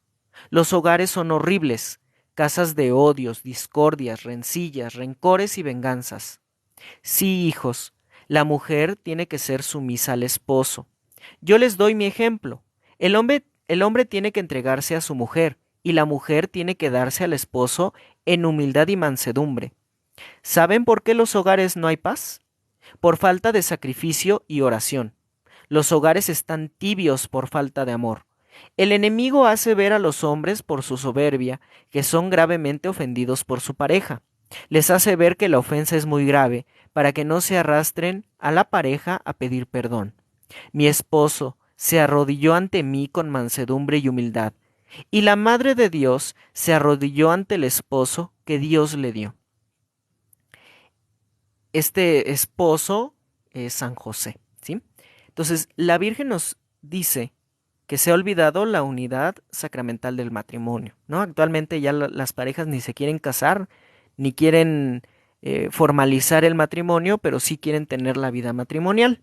Speaker 1: Los hogares son horribles, casas de odios, discordias, rencillas, rencores y venganzas. Sí, hijos, la mujer tiene que ser sumisa al esposo. Yo les doy mi ejemplo. El hombre tiene que entregarse a su mujer y la mujer tiene que darse al esposo en humildad y mansedumbre. ¿Saben por qué los hogares no hay paz? Por falta de sacrificio y oración. Los hogares están tibios por falta de amor. El enemigo hace ver a los hombres por su soberbia que son gravemente ofendidos por su pareja. Les hace ver que la ofensa es muy grave para que no se arrastren a la pareja a pedir perdón. Mi esposo se arrodilló ante mí con mansedumbre y humildad, y la Madre de Dios se arrodilló ante el esposo que Dios le dio. Este esposo es San José, ¿sí? Entonces, la Virgen nos dice que se ha olvidado la unidad sacramental del matrimonio, ¿no? Actualmente ya las parejas ni se quieren casar, ni quieren formalizar el matrimonio, pero sí quieren tener la vida matrimonial.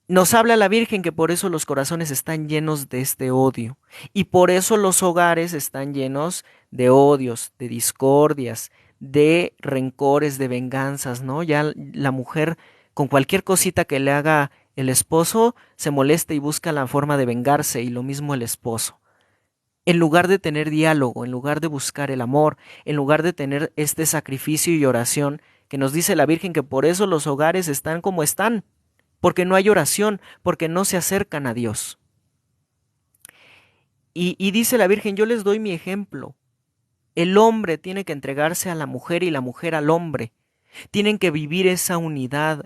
Speaker 1: Nos habla la Virgen que por eso los corazones están llenos de este odio y por eso los hogares están llenos de odios, de discordias, de rencores, de venganzas, ¿no? Ya la mujer con cualquier cosita que le haga el esposo se molesta y busca la forma de vengarse y lo mismo el esposo. En lugar de tener diálogo, en lugar de buscar el amor, en lugar de tener este sacrificio y oración que nos dice la Virgen que por eso los hogares están como están. Porque no hay oración, porque no se acercan a Dios. Y dice la Virgen, yo les doy mi ejemplo. El hombre tiene que entregarse a la mujer y la mujer al hombre. Tienen que vivir esa unidad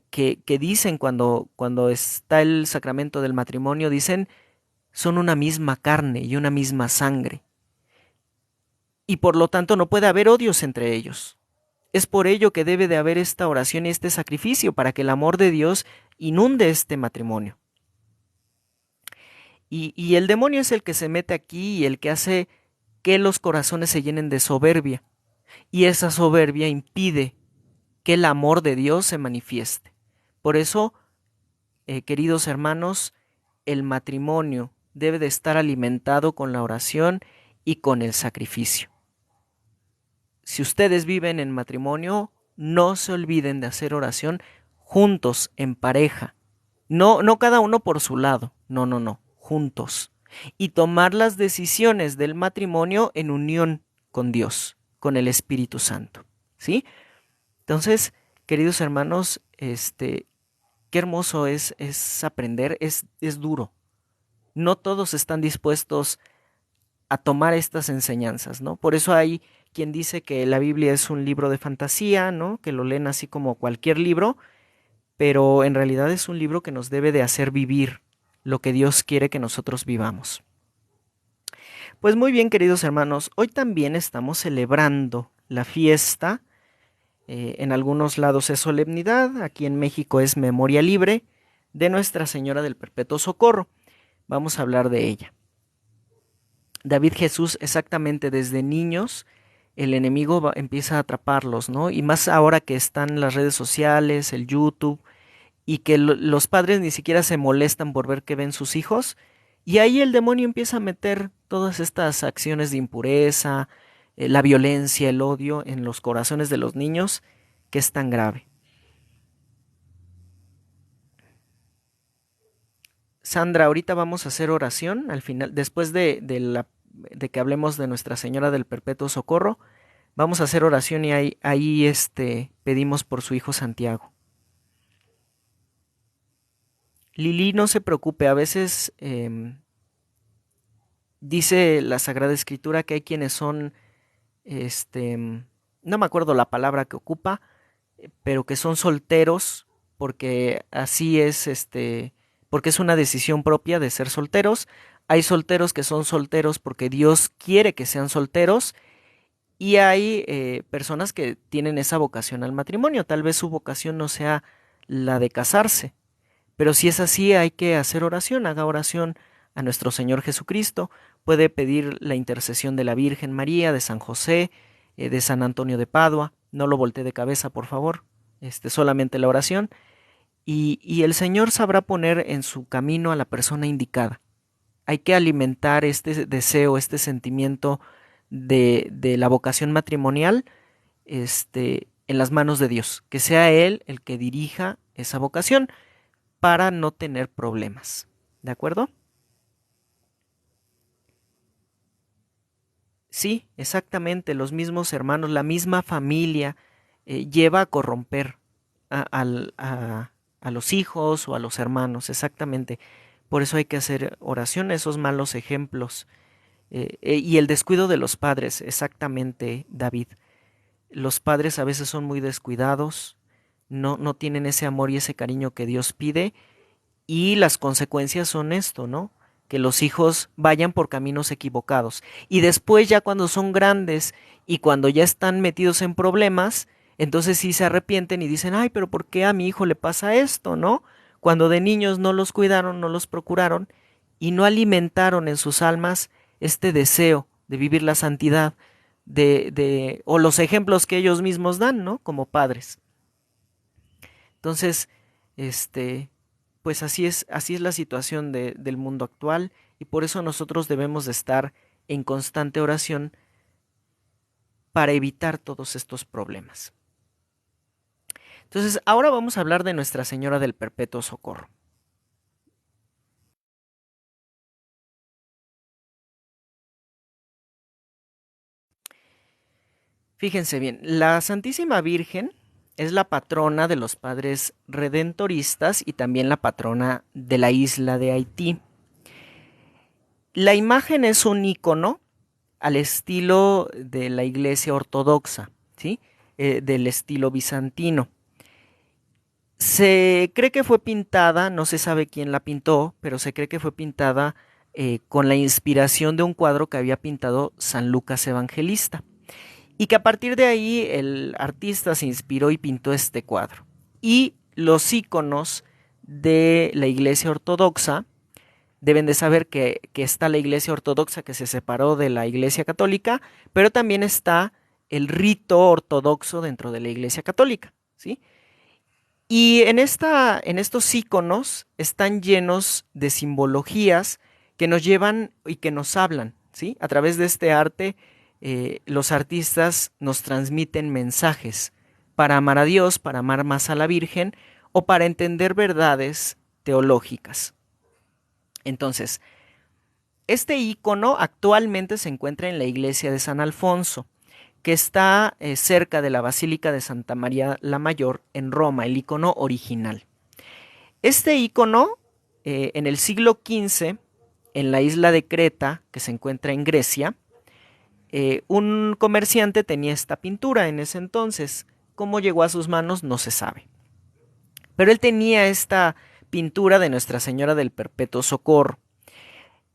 Speaker 1: que dicen cuando está el sacramento del matrimonio, dicen, son una misma carne y una misma sangre. Y por lo tanto no puede haber odios entre ellos. Es por ello que debe de haber esta oración y este sacrificio para que el amor de Dios inunde este matrimonio. Y el demonio es el que se mete aquí y el que hace que los corazones se llenen de soberbia. Y esa soberbia impide que el amor de Dios se manifieste. Por eso, queridos hermanos, el matrimonio debe de estar alimentado con la oración y con el sacrificio. Si ustedes viven en matrimonio, no se olviden de hacer oración juntos, en pareja. No cada uno por su lado, no, juntos. Y tomar las decisiones del matrimonio en unión con Dios, con el Espíritu Santo, ¿sí? Entonces, queridos hermanos, qué hermoso es aprender, es duro. No todos están dispuestos a tomar estas enseñanzas, ¿no? Por eso hay quien dice que la Biblia es un libro de fantasía, ¿no? Que lo leen así como cualquier libro, pero en realidad es un libro que nos debe de hacer vivir lo que Dios quiere que nosotros vivamos. Pues muy bien, queridos hermanos, hoy también estamos celebrando la fiesta. En algunos lados es solemnidad, aquí en México es memoria libre de Nuestra Señora del Perpetuo Socorro. Vamos a hablar de ella. David Jesús, exactamente desde niños, el enemigo empieza a atraparlos, ¿no? Y más ahora que están las redes sociales, el YouTube, y que los padres ni siquiera se molestan por ver qué ven sus hijos, y ahí el demonio empieza a meter todas estas acciones de impureza, la violencia, el odio en los corazones de los niños, que es tan grave. Sandra, ahorita vamos a hacer oración al final, después de que hablemos de Nuestra Señora del Perpetuo Socorro, vamos a hacer oración y ahí pedimos por su hijo Santiago. Lili, no se preocupe, a veces dice la Sagrada Escritura que hay quienes son, no me acuerdo la palabra que ocupa, pero que son solteros porque así es, porque es una decisión propia de ser solteros. Hay solteros que son solteros porque Dios quiere que sean solteros y hay personas que tienen esa vocación al matrimonio. Tal vez su vocación no sea la de casarse, pero si es así hay que hacer oración. Haga oración a nuestro Señor Jesucristo. Puede pedir la intercesión de la Virgen María, de San José, de San Antonio de Padua. No lo voltee de cabeza, por favor. Solamente la oración. Y el Señor sabrá poner en su camino a la persona indicada. Hay que alimentar este deseo, este sentimiento de la vocación matrimonial, en las manos de Dios. Que sea Él el que dirija esa vocación para no tener problemas. ¿De acuerdo? Sí, exactamente, los mismos hermanos, la misma familia lleva a corromper a los hijos o a los hermanos, exactamente. Por eso hay que hacer oración a esos malos ejemplos. Y el descuido de los padres, exactamente, David. Los padres a veces son muy descuidados, no tienen ese amor y ese cariño que Dios pide, y las consecuencias son esto, ¿no? Que los hijos vayan por caminos equivocados. Y después ya cuando son grandes y cuando ya están metidos en problemas, entonces sí se arrepienten y dicen, ay, pero ¿por qué a mi hijo le pasa esto, no? Cuando de niños no los cuidaron, no los procuraron y no alimentaron en sus almas este deseo de vivir la santidad, o los ejemplos que ellos mismos dan, ¿no? Como padres. Entonces, pues así es la situación del mundo actual y por eso nosotros debemos de estar en constante oración para evitar todos estos problemas. Entonces, ahora vamos a hablar de Nuestra Señora del Perpetuo Socorro. Fíjense bien, la Santísima Virgen es la patrona de los padres redentoristas y también la patrona de la isla de Haití. La imagen es un icono al estilo de la iglesia ortodoxa, ¿sí? Del estilo bizantino. Se cree que fue pintada, no se sabe quién la pintó, pero se cree que fue pintada con la inspiración de un cuadro que había pintado San Lucas Evangelista. Y que a partir de ahí el artista se inspiró y pintó este cuadro. Y los íconos de la iglesia ortodoxa deben de saber que está la Iglesia Ortodoxa que se separó de la Iglesia Católica, pero también está el rito ortodoxo dentro de la Iglesia Católica, ¿sí? Y en estos íconos están llenos de simbologías que nos llevan y que nos hablan, ¿sí? A través de este arte, los artistas nos transmiten mensajes para amar a Dios, para amar más a la Virgen o para entender verdades teológicas. Entonces, este ícono actualmente se encuentra en la iglesia de San Alfonso, que está cerca de la Basílica de Santa María la Mayor en Roma, el ícono original. Este ícono, en el siglo XV, en la isla de Creta, que se encuentra en Grecia, un comerciante tenía esta pintura en ese entonces. Cómo llegó a sus manos no se sabe. Pero él tenía esta pintura de Nuestra Señora del Perpetuo Socorro.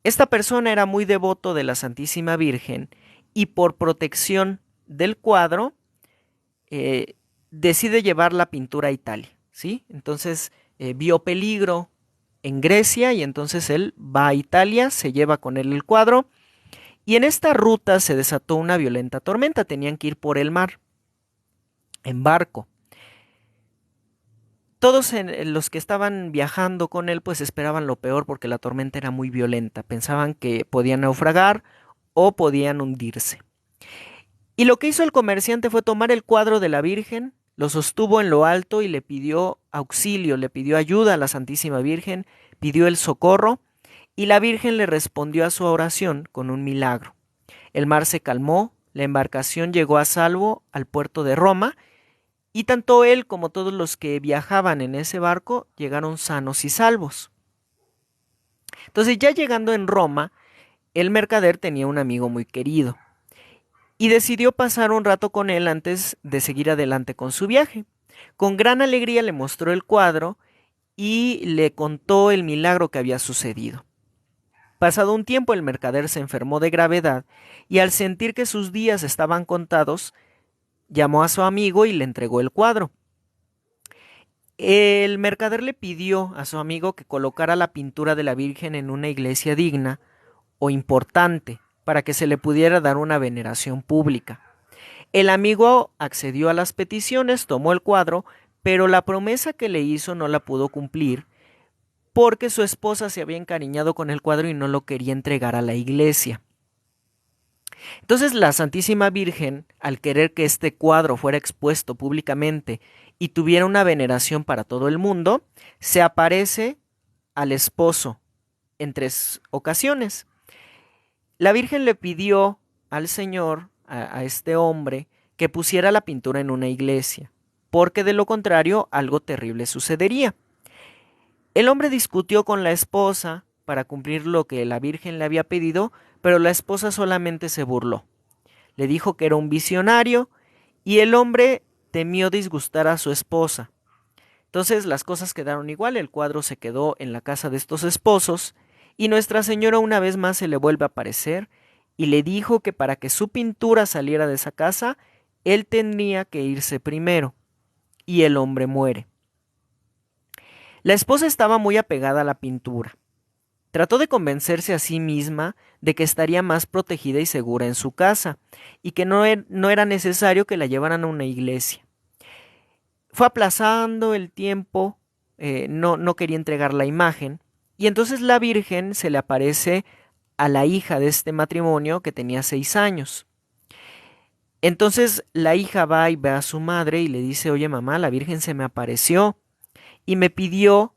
Speaker 1: Esta persona era muy devoto de la Santísima Virgen y por protección del cuadro decide llevar la pintura a Italia, ¿sí? Entonces vio peligro en Grecia y entonces él va a Italia, se lleva con él el cuadro y en esta ruta se desató una violenta tormenta, tenían que ir por el mar, en barco. Todos los que estaban viajando con él pues esperaban lo peor porque la tormenta era muy violenta, pensaban que podían naufragar o podían hundirse. Y lo que hizo el comerciante fue tomar el cuadro de la Virgen, lo sostuvo en lo alto y le pidió auxilio, le pidió ayuda a la Santísima Virgen, pidió el socorro y la Virgen le respondió a su oración con un milagro. El mar se calmó, la embarcación llegó a salvo al puerto de Roma y tanto él como todos los que viajaban en ese barco llegaron sanos y salvos. Entonces ya llegando en Roma, el mercader tenía un amigo muy querido y decidió pasar un rato con él antes de seguir adelante con su viaje. Con gran alegría le mostró el cuadro y le contó el milagro que había sucedido. Pasado un tiempo el mercader se enfermó de gravedad y al sentir que sus días estaban contados, llamó a su amigo y le entregó el cuadro. El mercader le pidió a su amigo que colocara la pintura de la Virgen en una iglesia digna o importante para que se le pudiera dar una veneración pública. El amigo accedió a las peticiones, tomó el cuadro, pero la promesa que le hizo no la pudo cumplir porque su esposa se había encariñado con el cuadro y no lo quería entregar a la iglesia. Entonces la Santísima Virgen, al querer que este cuadro fuera expuesto públicamente y tuviera una veneración para todo el mundo, se aparece al esposo en 3 ocasiones. La Virgen le pidió al Señor, a este hombre, que pusiera la pintura en una iglesia, porque de lo contrario algo terrible sucedería. El hombre discutió con la esposa para cumplir lo que la Virgen le había pedido, pero la esposa solamente se burló. Le dijo que era un visionario y el hombre temió disgustar a su esposa. Entonces las cosas quedaron igual, el cuadro se quedó en la casa de estos esposos y Nuestra Señora una vez más se le vuelve a aparecer y le dijo que para que su pintura saliera de esa casa, él tendría que irse primero y el hombre muere. La esposa estaba muy apegada a la pintura. Trató de convencerse a sí misma de que estaría más protegida y segura en su casa y que no era necesario que la llevaran a una iglesia. Fue aplazando el tiempo, no quería entregar la imagen y entonces la Virgen se le aparece a la hija de este matrimonio que tenía 6 años. Entonces la hija va y ve a su madre y le dice: oye mamá, la Virgen se me apareció y me pidió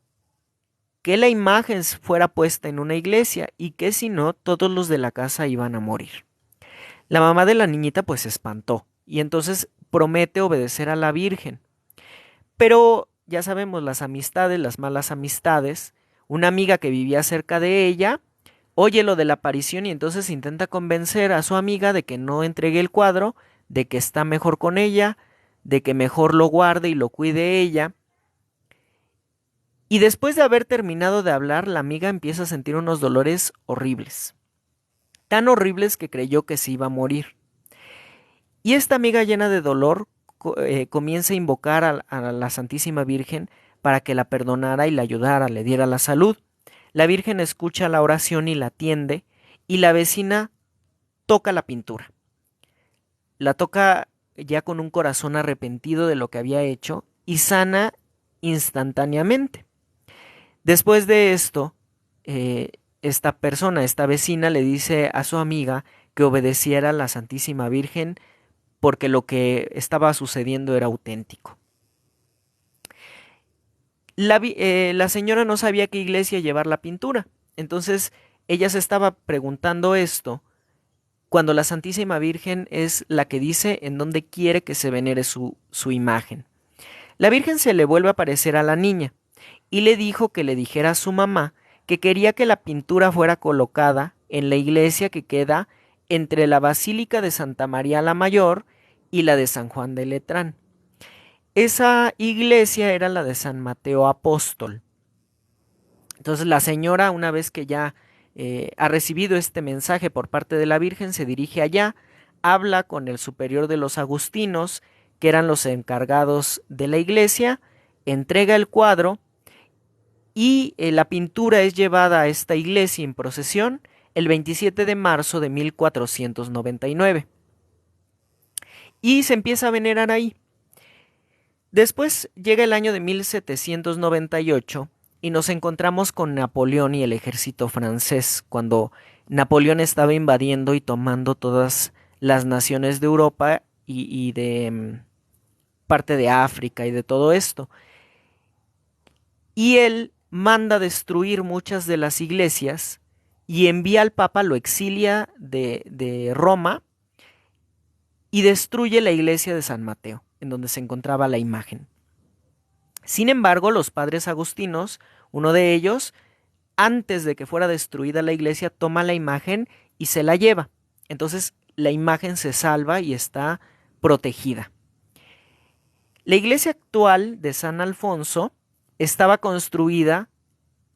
Speaker 1: que la imagen fuera puesta en una iglesia y que si no, todos los de la casa iban a morir. La mamá de la niñita pues se espantó y entonces promete obedecer a la Virgen. Pero ya sabemos las amistades, las malas amistades. Una amiga que vivía cerca de ella oye lo de la aparición y entonces intenta convencer a su amiga de que no entregue el cuadro, de que está mejor con ella, de que mejor lo guarde y lo cuide ella. Y después de haber terminado de hablar, la amiga empieza a sentir unos dolores horribles, tan horribles que creyó que se iba a morir. Y esta amiga llena de dolor comienza a invocar a la Santísima Virgen para que la perdonara y la ayudara, le diera la salud. La Virgen escucha la oración y la atiende, y la vecina toca la pintura. La toca ya con un corazón arrepentido de lo que había hecho y sana instantáneamente. Después de esto, esta persona, esta vecina, le dice a su amiga que obedeciera a la Santísima Virgen porque lo que estaba sucediendo era auténtico. La señora no sabía qué iglesia llevar la pintura, entonces ella se estaba preguntando esto cuando la Santísima Virgen es la que dice en dónde quiere que se venere su imagen. La Virgen se le vuelve a aparecer a la niña y le dijo que le dijera a su mamá que quería que la pintura fuera colocada en la iglesia que queda entre la Basílica de Santa María la Mayor y la de San Juan de Letrán. Esa iglesia era la de San Mateo Apóstol. Entonces la señora, una vez que ya ha recibido este mensaje por parte de la Virgen, se dirige allá, habla con el superior de los agustinos, que eran los encargados de la iglesia, entrega el cuadro y la pintura es llevada a esta iglesia en procesión el 27 de marzo de 1499. Y se empieza a venerar ahí. Después llega el año de 1798 y nos encontramos con Napoleón y el ejército francés, cuando Napoleón estaba invadiendo y tomando todas las naciones de Europa y de parte de África y de todo esto. Y él manda destruir muchas de las iglesias y envía al Papa, lo exilia de Roma y destruye la iglesia de San Mateo, en donde se encontraba la imagen. Sin embargo, los padres agustinos, uno de ellos, antes de que fuera destruida la iglesia, toma la imagen y se la lleva. Entonces, la imagen se salva y está protegida. La iglesia actual de San Alfonso estaba construida,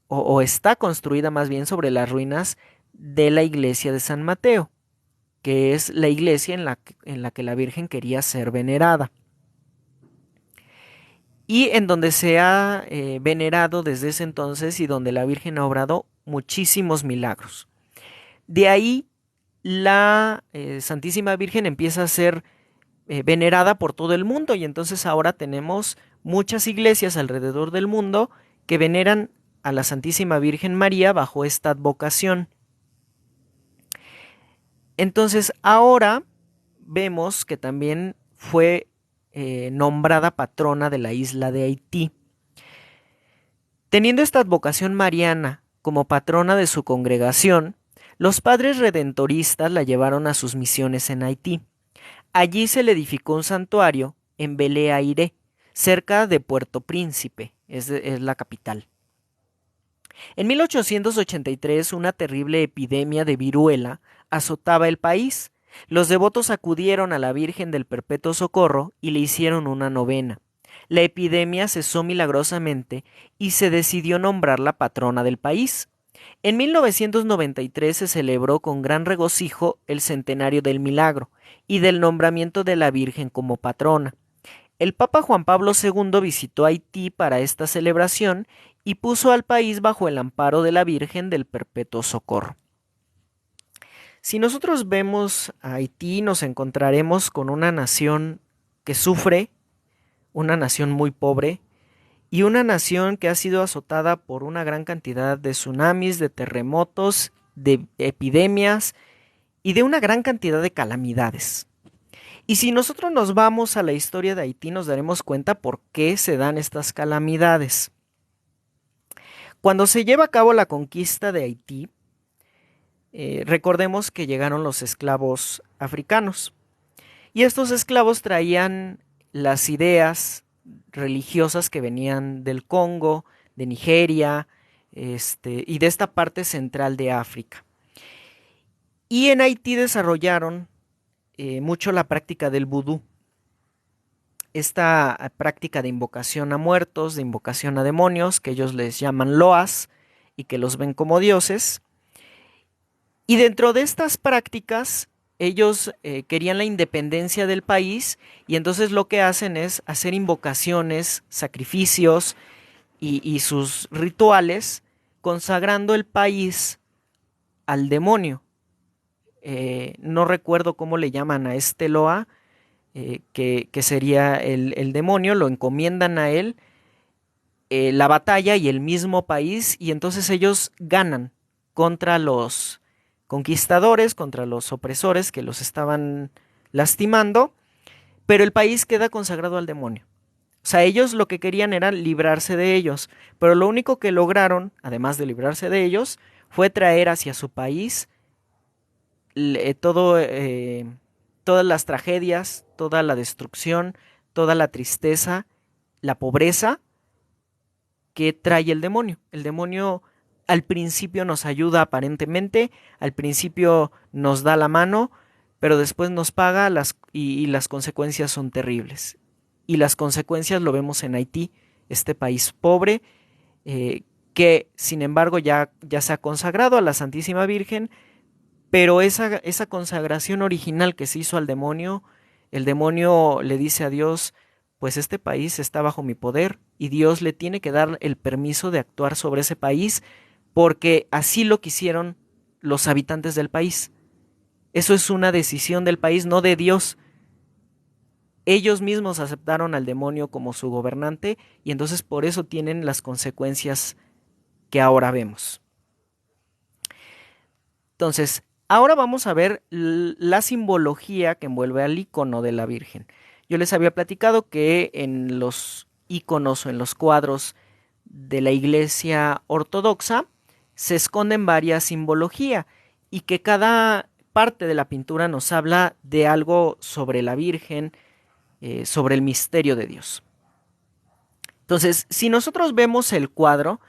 Speaker 1: o está construida más bien sobre las ruinas de la iglesia de San Mateo, que es la iglesia en la que la Virgen quería ser venerada. Y en donde se ha venerado desde ese entonces y donde la Virgen ha obrado muchísimos milagros. De ahí la Santísima Virgen empieza a ser venerada por todo el mundo y entonces ahora tenemos muchas iglesias alrededor del mundo que veneran a la Santísima Virgen María bajo esta advocación. Entonces ahora vemos que también fue nombrada patrona de la isla de Haití. Teniendo esta advocación mariana como patrona de su congregación, los padres redentoristas la llevaron a sus misiones en Haití. Allí se le edificó un santuario en Belé-Airé, cerca de Puerto Príncipe, es la capital. En 1883 una terrible epidemia de viruela azotaba el país. Los devotos acudieron a la Virgen del Perpetuo Socorro y le hicieron una novena. La epidemia cesó milagrosamente y se decidió nombrarla patrona del país. En 1993 se celebró con gran regocijo el centenario del milagro y del nombramiento de la Virgen como patrona. El Papa Juan Pablo II visitó Haití para esta celebración y puso al país bajo el amparo de la Virgen del Perpetuo Socorro. Si nosotros vemos a Haití, nos encontraremos con una nación que sufre, una nación muy pobre y una nación que ha sido azotada por una gran cantidad de tsunamis, de terremotos, de epidemias y de una gran cantidad de calamidades. Y si nosotros nos vamos a la historia de Haití, nos daremos cuenta por qué se dan estas calamidades. Cuando se lleva a cabo la conquista de Haití, recordemos que llegaron los esclavos africanos y estos esclavos traían las ideas religiosas que venían del Congo, de Nigeria, y de esta parte central de África. Y en Haití desarrollaron mucho la práctica del vudú, esta práctica de invocación a muertos, de invocación a demonios, que ellos les llaman loas y que los ven como dioses. Y dentro de estas prácticas, ellos querían la independencia del país y entonces lo que hacen es hacer invocaciones, sacrificios y sus rituales consagrando el país al demonio. No recuerdo cómo le llaman a este Loa, que sería el demonio, lo encomiendan a él, la batalla y el mismo país, y entonces ellos ganan contra los conquistadores, contra los opresores que los estaban lastimando, pero el país queda consagrado al demonio. O sea, ellos lo que querían era librarse de ellos, pero lo único que lograron, además de librarse de ellos, fue traer hacia su país todo, todas las tragedias, toda la destrucción, toda la tristeza, la pobreza que trae el demonio. El demonio al principio nos ayuda aparentemente, al principio nos da la mano, pero después nos paga y las consecuencias son terribles. Y las consecuencias lo vemos en Haití, este país pobre, que sin embargo ya se ha consagrado a la Santísima Virgen, pero esa consagración original que se hizo al demonio, el demonio le dice a Dios, pues este país está bajo mi poder y Dios le tiene que dar el permiso de actuar sobre ese país porque así lo quisieron los habitantes del país. Eso es una decisión del país, no de Dios. Ellos mismos aceptaron al demonio como su gobernante y entonces por eso tienen las consecuencias que ahora vemos. Entonces, ahora vamos a ver la simbología que envuelve al icono de la Virgen. Yo les había platicado que en los iconos o en los cuadros de la Iglesia ortodoxa se esconden varias simbologías y que cada parte de la pintura nos habla de algo sobre la Virgen, sobre el misterio de Dios. Entonces, si nosotros vemos el cuadro,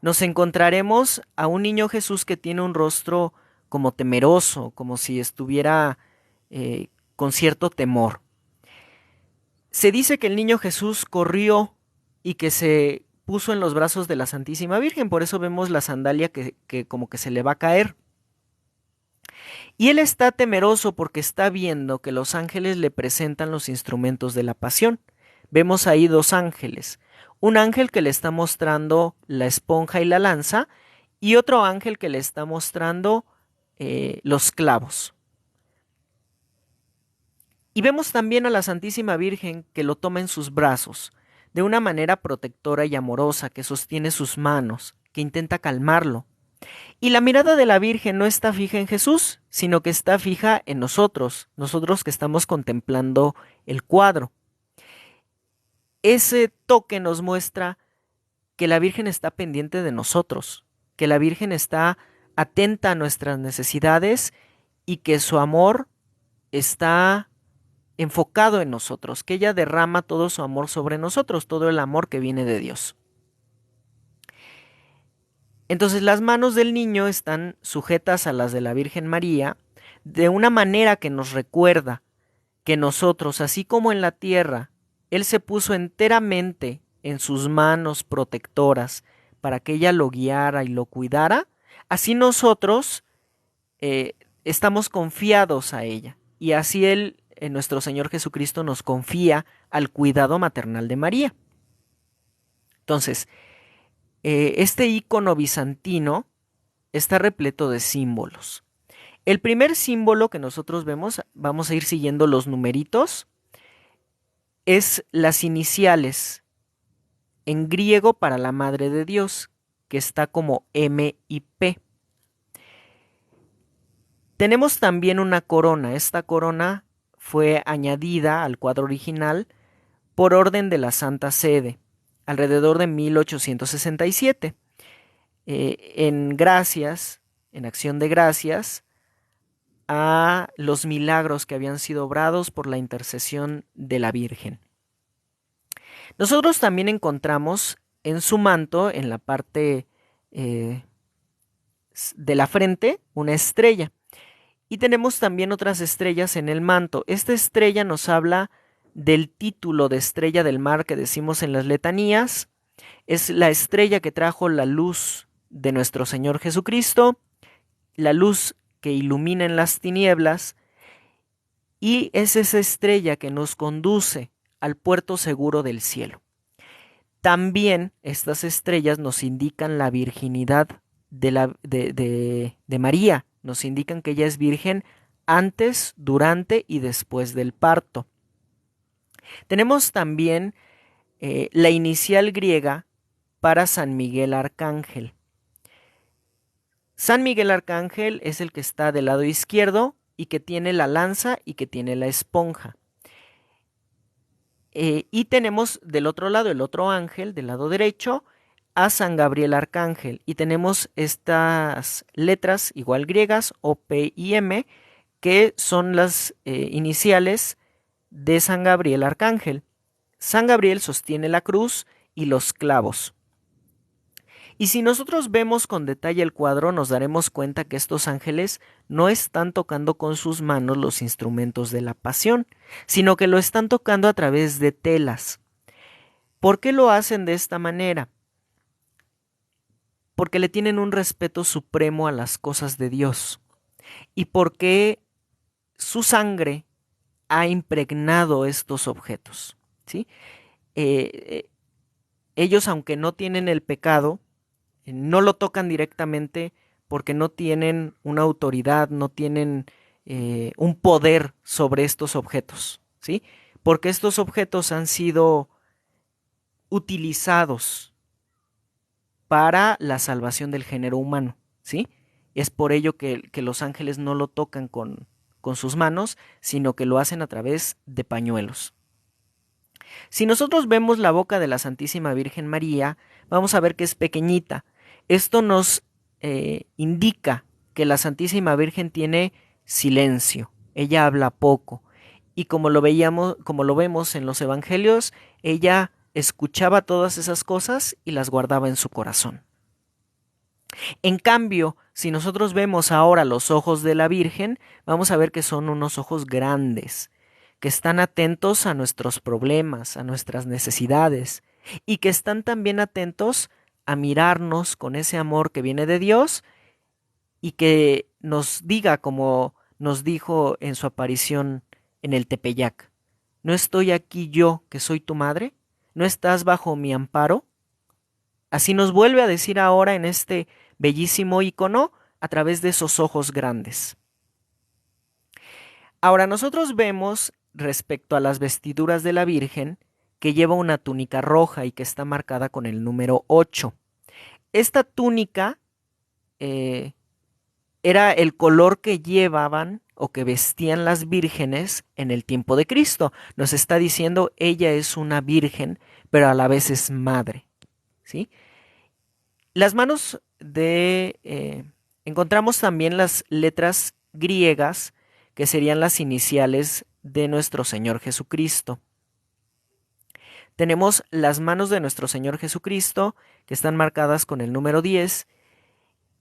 Speaker 1: nos encontraremos a un niño Jesús que tiene un rostro como temeroso, como si estuviera con cierto temor. Se dice que el niño Jesús corrió y que se puso en los brazos de la Santísima Virgen, por eso vemos la sandalia que como que se le va a caer. Y él está temeroso porque está viendo que los ángeles le presentan los instrumentos de la pasión. Vemos ahí dos ángeles, un ángel que le está mostrando la esponja y la lanza y otro ángel que le está mostrando los clavos. Y vemos también a la Santísima Virgen que lo toma en sus brazos, de una manera protectora y amorosa, que sostiene sus manos, que intenta calmarlo. Y la mirada de la Virgen no está fija en Jesús, sino que está fija en nosotros que estamos contemplando el cuadro. Ese toque nos muestra que la Virgen está pendiente de nosotros, que la Virgen está atenta a nuestras necesidades y que su amor está enfocado en nosotros, que ella derrama todo su amor sobre nosotros, todo el amor que viene de Dios. Entonces las manos del niño están sujetas a las de la Virgen María de una manera que nos recuerda que nosotros, así como en la tierra, Él se puso enteramente en sus manos protectoras para que ella lo guiara y lo cuidara, así nosotros estamos confiados a ella. Y así Él, nuestro Señor Jesucristo, nos confía al cuidado maternal de María. Entonces, este icono bizantino está repleto de símbolos. El primer símbolo que nosotros vemos, vamos a ir siguiendo los numeritos, es las iniciales en griego para la Madre de Dios, que está como M y P. Tenemos también una corona. Esta corona fue añadida al cuadro original por orden de la Santa Sede, alrededor de 1867, en acción de gracias a los milagros que habían sido obrados por la intercesión de la Virgen. Nosotros también encontramos en su manto, en la parte de la frente, una estrella. Y tenemos también otras estrellas en el manto. Esta estrella nos habla del título de estrella del mar que decimos en las letanías. Es la estrella que trajo la luz de nuestro Señor Jesucristo, la luz que ilumina en las tinieblas, y es esa estrella que nos conduce al puerto seguro del cielo. También estas estrellas nos indican la virginidad de María, nos indican que ella es virgen antes, durante y después del parto. Tenemos también la inicial griega para San Miguel Arcángel. San Miguel Arcángel es el que está del lado izquierdo y que tiene la lanza y que tiene la esponja. Y tenemos del otro lado, el otro ángel, del lado derecho, a San Gabriel Arcángel. Y tenemos estas letras igual griegas, O, P y M, que son las iniciales de San Gabriel Arcángel. San Gabriel sostiene la cruz y los clavos. Y si nosotros vemos con detalle el cuadro, nos daremos cuenta que estos ángeles no están tocando con sus manos los instrumentos de la pasión, sino que lo están tocando a través de telas. ¿Por qué lo hacen de esta manera? Porque le tienen un respeto supremo a las cosas de Dios y porque su sangre ha impregnado estos objetos, ¿sí? Ellos, aunque no tienen el pecado, no lo tocan directamente porque no tienen una autoridad, no tienen un poder sobre estos objetos, ¿sí? Porque estos objetos han sido utilizados para la salvación del género humano, ¿sí? Es por ello que los ángeles no lo tocan con sus manos, sino que lo hacen a través de pañuelos. Si nosotros vemos la boca de la Santísima Virgen María, vamos a ver que es pequeñita. Esto nos indica que la Santísima Virgen tiene silencio, ella habla poco, y como lo vemos en los evangelios, ella escuchaba todas esas cosas y las guardaba en su corazón. En cambio, si nosotros vemos ahora los ojos de la Virgen, vamos a ver que son unos ojos grandes, que están atentos a nuestros problemas, a nuestras necesidades, y que están también atentos a mirarnos con ese amor que viene de Dios y que nos diga, como nos dijo en su aparición en el Tepeyac: ¿no estoy aquí yo, que soy tu madre? ¿No estás bajo mi amparo? Así nos vuelve a decir ahora en este bellísimo icono a través de esos ojos grandes. Ahora nosotros vemos respecto a las vestiduras de la Virgen que lleva una túnica roja y que está marcada con el número 8. Esta túnica era el color que llevaban o que vestían las vírgenes en el tiempo de Cristo. Nos está diciendo, ella es una virgen, pero a la vez es madre, ¿sí? Las manos encontramos también las letras griegas, que serían las iniciales de nuestro Señor Jesucristo. Tenemos las manos de nuestro Señor Jesucristo, que están marcadas con el número 10,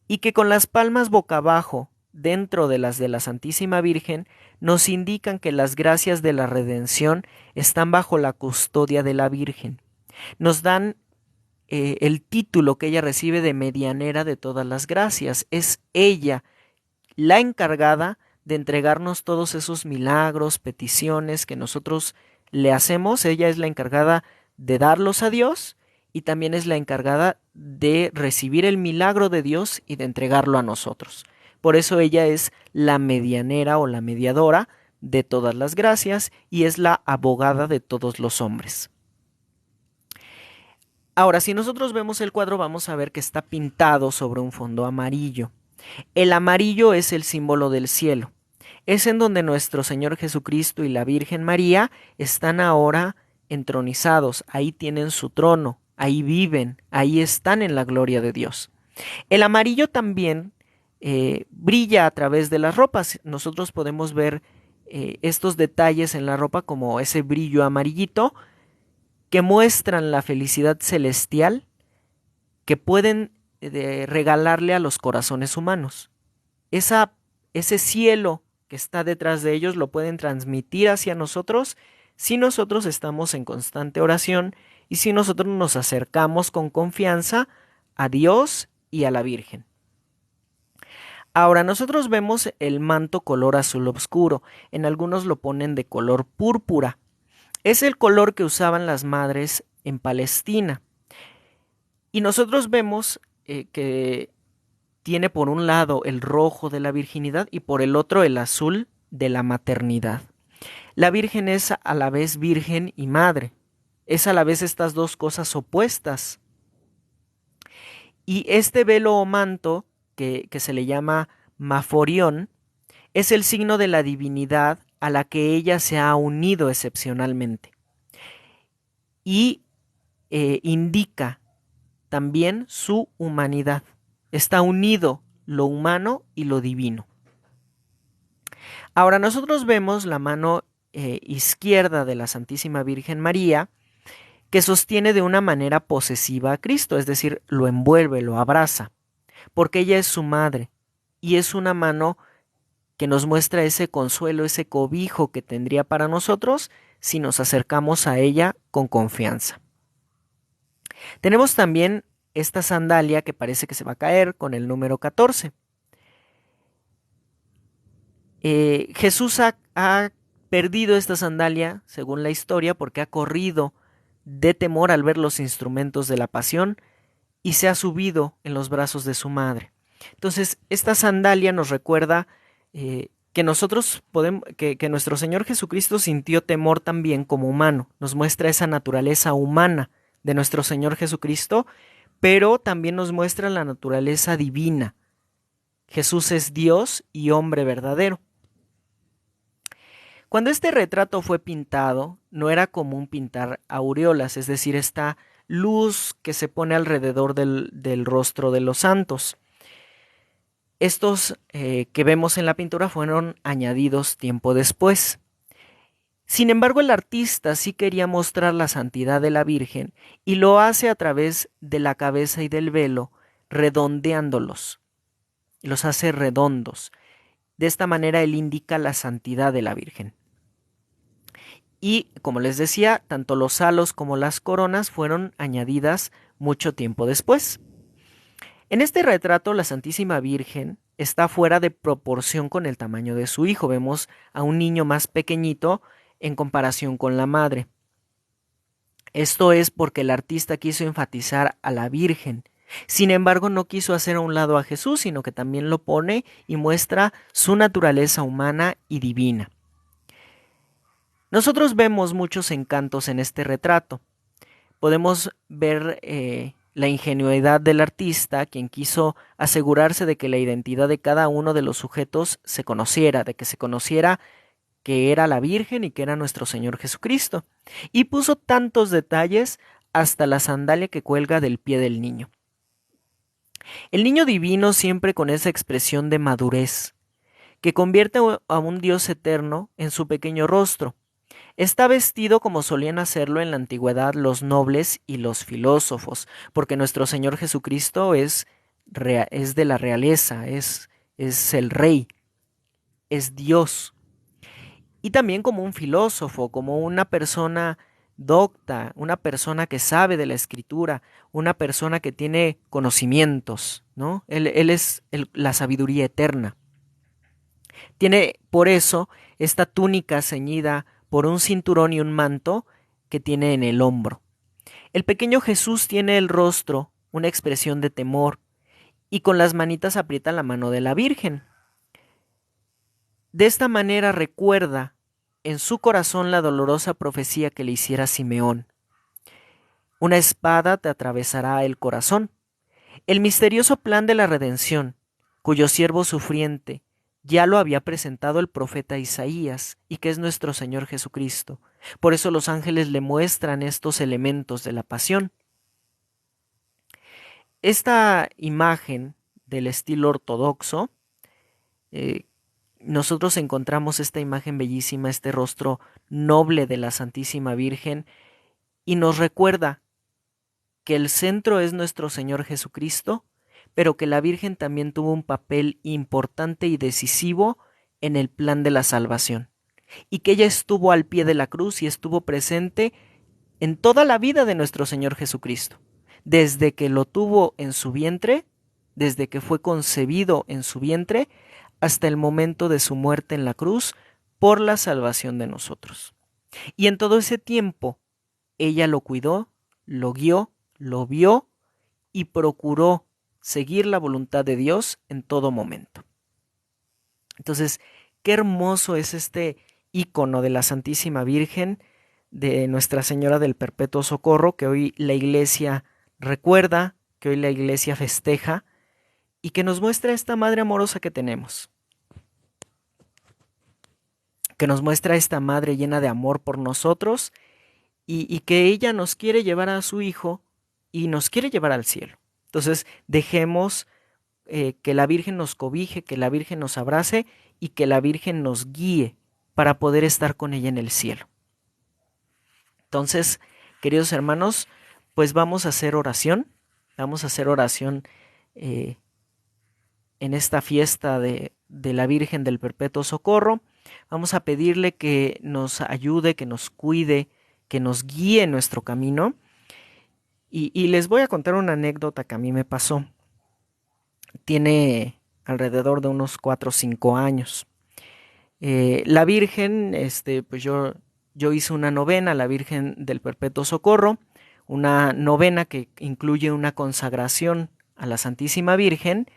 Speaker 1: y que con las palmas boca abajo, dentro de las de la Santísima Virgen, nos indican que las gracias de la redención están bajo la custodia de la Virgen. Nos dan el título que ella recibe de medianera de todas las gracias. Es ella la encargada de entregarnos todos esos milagros, peticiones que nosotros le hacemos. Ella es la encargada de darlos a Dios y también es la encargada de recibir el milagro de Dios y de entregarlo a nosotros. Por eso ella es la medianera o la mediadora de todas las gracias y es la abogada de todos los hombres. Ahora, si nosotros vemos el cuadro, vamos a ver que está pintado sobre un fondo amarillo. El amarillo es el símbolo del cielo. Es en donde nuestro Señor Jesucristo y la Virgen María están ahora entronizados. Ahí tienen su trono, ahí viven, ahí están en la gloria de Dios. El amarillo también brilla a través de las ropas. Nosotros podemos ver estos detalles en la ropa como ese brillo amarillito que muestran la felicidad celestial que pueden regalarle a los corazones humanos. Ese cielo que está detrás de ellos lo pueden transmitir hacia nosotros si nosotros estamos en constante oración y si nosotros nos acercamos con confianza a Dios y a la Virgen. Ahora nosotros vemos el manto color azul oscuro, en algunos lo ponen de color púrpura. Es el color que usaban las madres en Palestina. Y nosotros vemos que tiene por un lado el rojo de la virginidad y por el otro el azul de la maternidad. La Virgen es a la vez virgen y madre. Es a la vez estas dos cosas opuestas. Y este velo o manto, que se le llama maforión, es el signo de la divinidad a la que ella se ha unido excepcionalmente. Y indica también su humanidad. Está unido lo humano y lo divino. Ahora nosotros vemos la mano izquierda de la Santísima Virgen María, que sostiene de una manera posesiva a Cristo, es decir, lo envuelve, lo abraza, porque ella es su madre, y es una mano que nos muestra ese consuelo, ese cobijo que tendría para nosotros si nos acercamos a ella con confianza. Tenemos también esta sandalia que parece que se va a caer con el número 14. Jesús ha perdido esta sandalia, según la historia, porque ha corrido de temor al ver los instrumentos de la pasión y se ha subido en los brazos de su madre. Entonces, esta sandalia nos recuerda que nosotros podemos, que nuestro Señor Jesucristo sintió temor también como humano. Nos muestra esa naturaleza humana de nuestro Señor Jesucristo, pero también nos muestra la naturaleza divina. Jesús es Dios y hombre verdadero. Cuando este retrato fue pintado, no era común pintar aureolas, es decir, esta luz que se pone alrededor del rostro de los santos. Estos que vemos en la pintura fueron añadidos tiempo después. Sin embargo, el artista sí quería mostrar la santidad de la Virgen y lo hace a través de la cabeza y del velo, redondeándolos. Los hace redondos. De esta manera él indica la santidad de la Virgen. Y, como les decía, tanto los halos como las coronas fueron añadidas mucho tiempo después. En este retrato, la Santísima Virgen está fuera de proporción con el tamaño de su hijo. Vemos a un niño más pequeñito en comparación con la madre. Esto es porque el artista quiso enfatizar a la Virgen. Sin embargo, no quiso hacer a un lado a Jesús, sino que también lo pone y muestra su naturaleza humana y divina. Nosotros vemos muchos encantos en este retrato. Podemos ver la ingenuidad del artista, quien quiso asegurarse de que la identidad de cada uno de los sujetos se conociera, de que se conociera que era la Virgen y que era nuestro Señor Jesucristo. Y puso tantos detalles hasta la sandalia que cuelga del pie del niño. El niño divino siempre con esa expresión de madurez, que convierte a un Dios eterno en su pequeño rostro. Está vestido como solían hacerlo en la antigüedad los nobles y los filósofos, porque nuestro Señor Jesucristo es de la realeza, es el rey, es Dios. Y también como un filósofo, como una persona docta, una persona que sabe de la escritura, una persona que tiene conocimientos, ¿no? Él es la sabiduría eterna. Tiene por eso esta túnica ceñida por un cinturón y un manto que tiene en el hombro. El pequeño Jesús tiene el rostro, una expresión de temor, y con las manitas aprieta la mano de la Virgen. De esta manera recuerda en su corazón la dolorosa profecía que le hiciera Simeón. Una espada te atravesará el corazón. El misterioso plan de la redención, cuyo siervo sufriente ya lo había presentado el profeta Isaías, y que es nuestro Señor Jesucristo. Por eso los ángeles le muestran estos elementos de la pasión. Esta imagen del estilo ortodoxo, nosotros encontramos esta imagen bellísima, este rostro noble de la Santísima Virgen, y nos recuerda que el centro es nuestro Señor Jesucristo, pero que la Virgen también tuvo un papel importante y decisivo en el plan de la salvación, y que ella estuvo al pie de la cruz y estuvo presente en toda la vida de nuestro Señor Jesucristo, desde que lo tuvo en su vientre, desde que fue concebido en su vientre, hasta el momento de su muerte en la cruz, por la salvación de nosotros. Y en todo ese tiempo, ella lo cuidó, lo guió, lo vio, y procuró seguir la voluntad de Dios en todo momento. Entonces, qué hermoso es este ícono de la Santísima Virgen, de Nuestra Señora del Perpetuo Socorro, que hoy la Iglesia recuerda, que hoy la Iglesia festeja, y que nos muestra esta Madre amorosa que tenemos, que nos muestra esta Madre llena de amor por nosotros, y que ella nos quiere llevar a su Hijo y nos quiere llevar al cielo. Entonces, dejemos que la Virgen nos cobije, que la Virgen nos abrace y que la Virgen nos guíe para poder estar con ella en el cielo. Entonces, queridos hermanos, pues vamos a hacer oración. Vamos a hacer oración en esta fiesta de la Virgen del Perpetuo Socorro. Vamos a pedirle que nos ayude, que nos cuide, que nos guíe en nuestro camino. Y les voy a contar una anécdota que a mí me pasó. Tiene alrededor de unos 4 o 5 años. La Virgen, pues yo hice una novena a la Virgen del Perpetuo Socorro, una novena que incluye una consagración a la Santísima Virgen,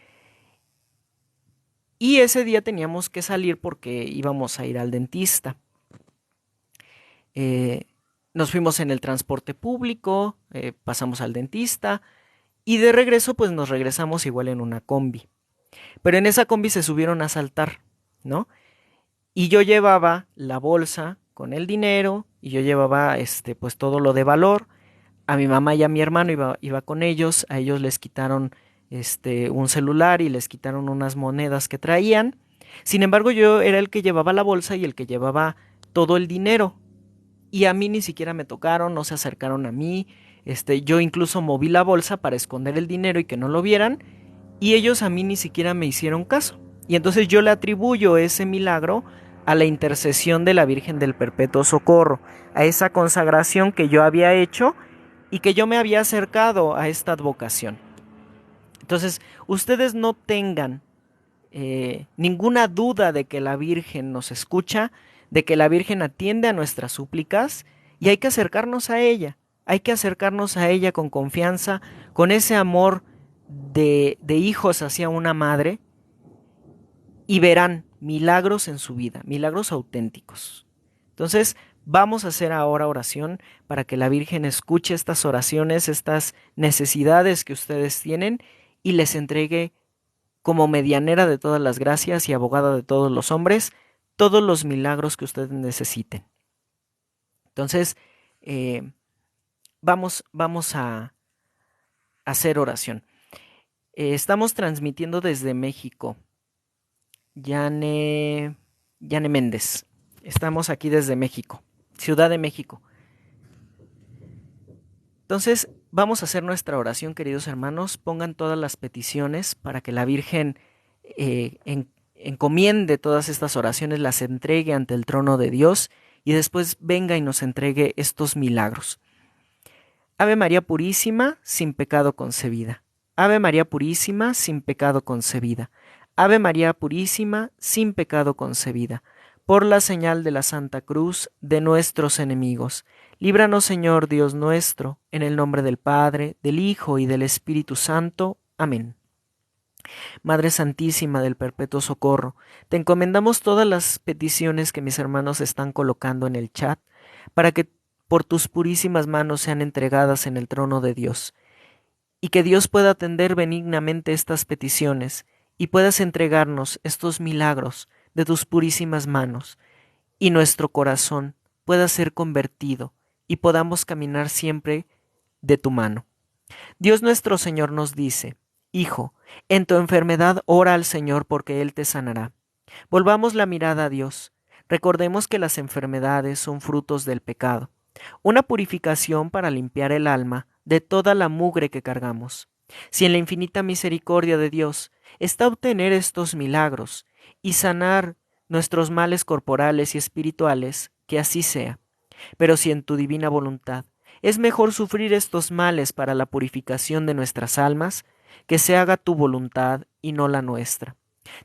Speaker 1: y ese día teníamos que salir porque íbamos a ir al dentista. Nos fuimos en el transporte público, pasamos al dentista, y de regreso pues nos regresamos igual en una combi. Pero en esa combi se subieron a asaltar, ¿no? Y yo llevaba la bolsa con el dinero, y yo llevaba pues todo lo de valor. A mi mamá y a mi hermano iba con ellos. A ellos les quitaron un celular y les quitaron unas monedas que traían. Sin embargo, yo era el que llevaba la bolsa y el que llevaba todo el dinero. Y a mí ni siquiera me tocaron, no se acercaron a mí. Yo incluso moví la bolsa para esconder el dinero y que no lo vieran. Y ellos a mí ni siquiera me hicieron caso. Y entonces yo le atribuyo ese milagro a la intercesión de la Virgen del Perpetuo Socorro, a esa consagración que yo había hecho y que yo me había acercado a esta advocación. Entonces, ustedes no tengan ninguna duda de que la Virgen nos escucha, de que la Virgen atiende a nuestras súplicas, y hay que acercarnos a ella. Hay que acercarnos a ella con confianza, con ese amor de hijos hacia una madre, y verán milagros en su vida, milagros auténticos. Entonces, vamos a hacer ahora oración para que la Virgen escuche estas oraciones, estas necesidades que ustedes tienen, y les entregue como medianera de todas las gracias y abogada de todos los hombres todos los milagros que ustedes necesiten. Entonces, vamos a hacer oración. Estamos transmitiendo desde México. Yane Méndez. Estamos aquí desde México, Ciudad de México. Entonces, vamos a hacer nuestra oración, queridos hermanos. Pongan todas las peticiones para que la Virgen encomiende todas estas oraciones, las entregue ante el trono de Dios y después venga y nos entregue estos milagros. Ave María Purísima, sin pecado concebida. Ave María Purísima, sin pecado concebida. Ave María Purísima, sin pecado concebida. Por la señal de la Santa Cruz de nuestros enemigos, líbranos, Señor Dios nuestro, en el nombre del Padre, del Hijo y del Espíritu Santo. Amén. Madre Santísima del Perpetuo Socorro, te encomendamos todas las peticiones que mis hermanos están colocando en el chat, para que por tus purísimas manos sean entregadas en el trono de Dios, y que Dios pueda atender benignamente estas peticiones, y puedas entregarnos estos milagros de tus purísimas manos, y nuestro corazón pueda ser convertido, y podamos caminar siempre de tu mano. Dios nuestro Señor nos dice: Hijo, en tu enfermedad ora al Señor porque Él te sanará. Volvamos la mirada a Dios. Recordemos que las enfermedades son frutos del pecado, una purificación para limpiar el alma de toda la mugre que cargamos. Si en la infinita misericordia de Dios está obtener estos milagros y sanar nuestros males corporales y espirituales, que así sea. Pero si en tu divina voluntad es mejor sufrir estos males para la purificación de nuestras almas, que se haga tu voluntad y no la nuestra.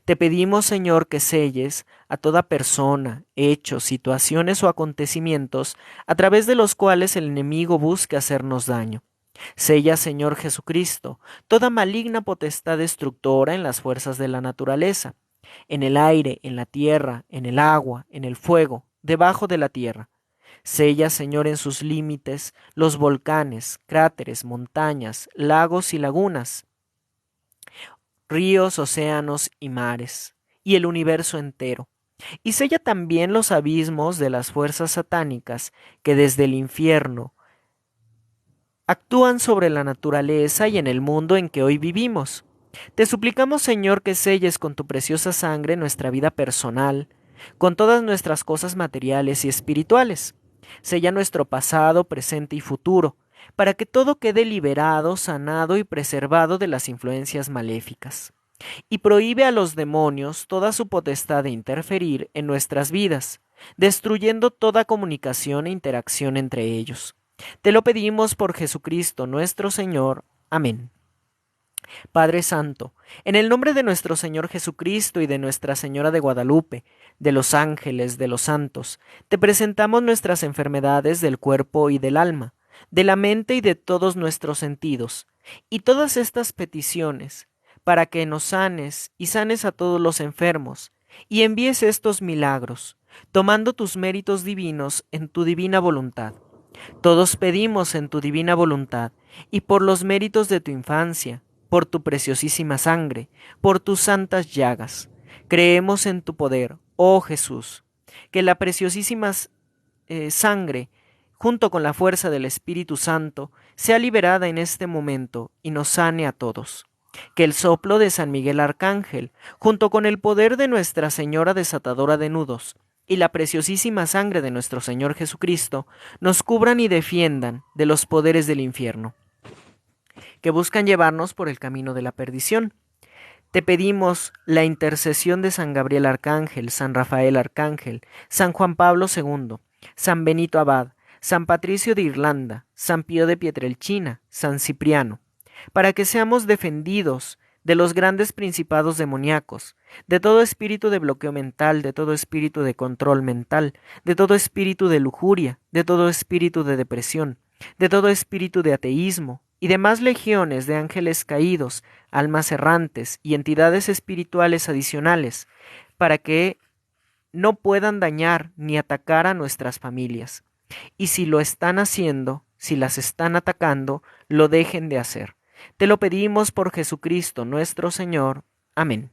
Speaker 1: Te pedimos, Señor, que selles a toda persona, hechos, situaciones o acontecimientos a través de los cuales el enemigo busca hacernos daño.
Speaker 2: Sella, Señor Jesucristo, toda maligna potestad destructora en las fuerzas de la naturaleza, en el aire, en la tierra, en el agua, en el fuego, debajo de la tierra. Sella, Señor, en sus límites los volcanes, cráteres, montañas, lagos y lagunas, ríos, océanos y mares, y el universo entero. Y sella también los abismos de las fuerzas satánicas que desde el infierno actúan sobre la naturaleza y en el mundo en que hoy vivimos. Te suplicamos, Señor, que selles con tu preciosa sangre nuestra vida personal, con todas nuestras cosas materiales y espirituales. Sella nuestro pasado, presente y futuro, para que todo quede liberado, sanado y preservado de las influencias maléficas. Y prohíbe a los demonios toda su potestad de interferir en nuestras vidas, destruyendo toda comunicación e interacción entre ellos. Te lo pedimos por Jesucristo nuestro Señor. Amén. Padre Santo, en el nombre de nuestro Señor Jesucristo y de Nuestra Señora de Guadalupe, de los ángeles, de los santos, te presentamos nuestras enfermedades del cuerpo y del alma, de la mente y de todos nuestros sentidos, y todas estas peticiones, para que nos sanes y sanes a todos los enfermos, y envíes estos milagros, tomando tus méritos divinos en tu divina voluntad. Todos pedimos en tu divina voluntad, y por los méritos de tu infancia, por tu preciosísima sangre, por tus santas llagas. Creemos en tu poder, oh Jesús, que la preciosísima sangre, junto con la fuerza del Espíritu Santo, sea liberada en este momento y nos sane a todos. Que el soplo de San Miguel Arcángel, junto con el poder de Nuestra Señora desatadora de nudos, y la preciosísima sangre de nuestro Señor Jesucristo, nos cubran y defiendan de los poderes del infierno, que buscan llevarnos por el camino de la perdición. Te pedimos la intercesión de San Gabriel Arcángel, San Rafael Arcángel, San Juan Pablo II, San Benito Abad, San Patricio de Irlanda, San Pío de Pietrelcina, San Cipriano, para que seamos defendidos de los grandes principados demoníacos, de todo espíritu de bloqueo mental, de todo espíritu de control mental, de todo espíritu de lujuria, de todo espíritu de depresión, de todo espíritu de ateísmo, y demás legiones de ángeles caídos, almas errantes y entidades espirituales adicionales, para que no puedan dañar ni atacar a nuestras familias. Y si lo están haciendo, si las están atacando, lo dejen de hacer. Te lo pedimos por Jesucristo nuestro Señor. Amén.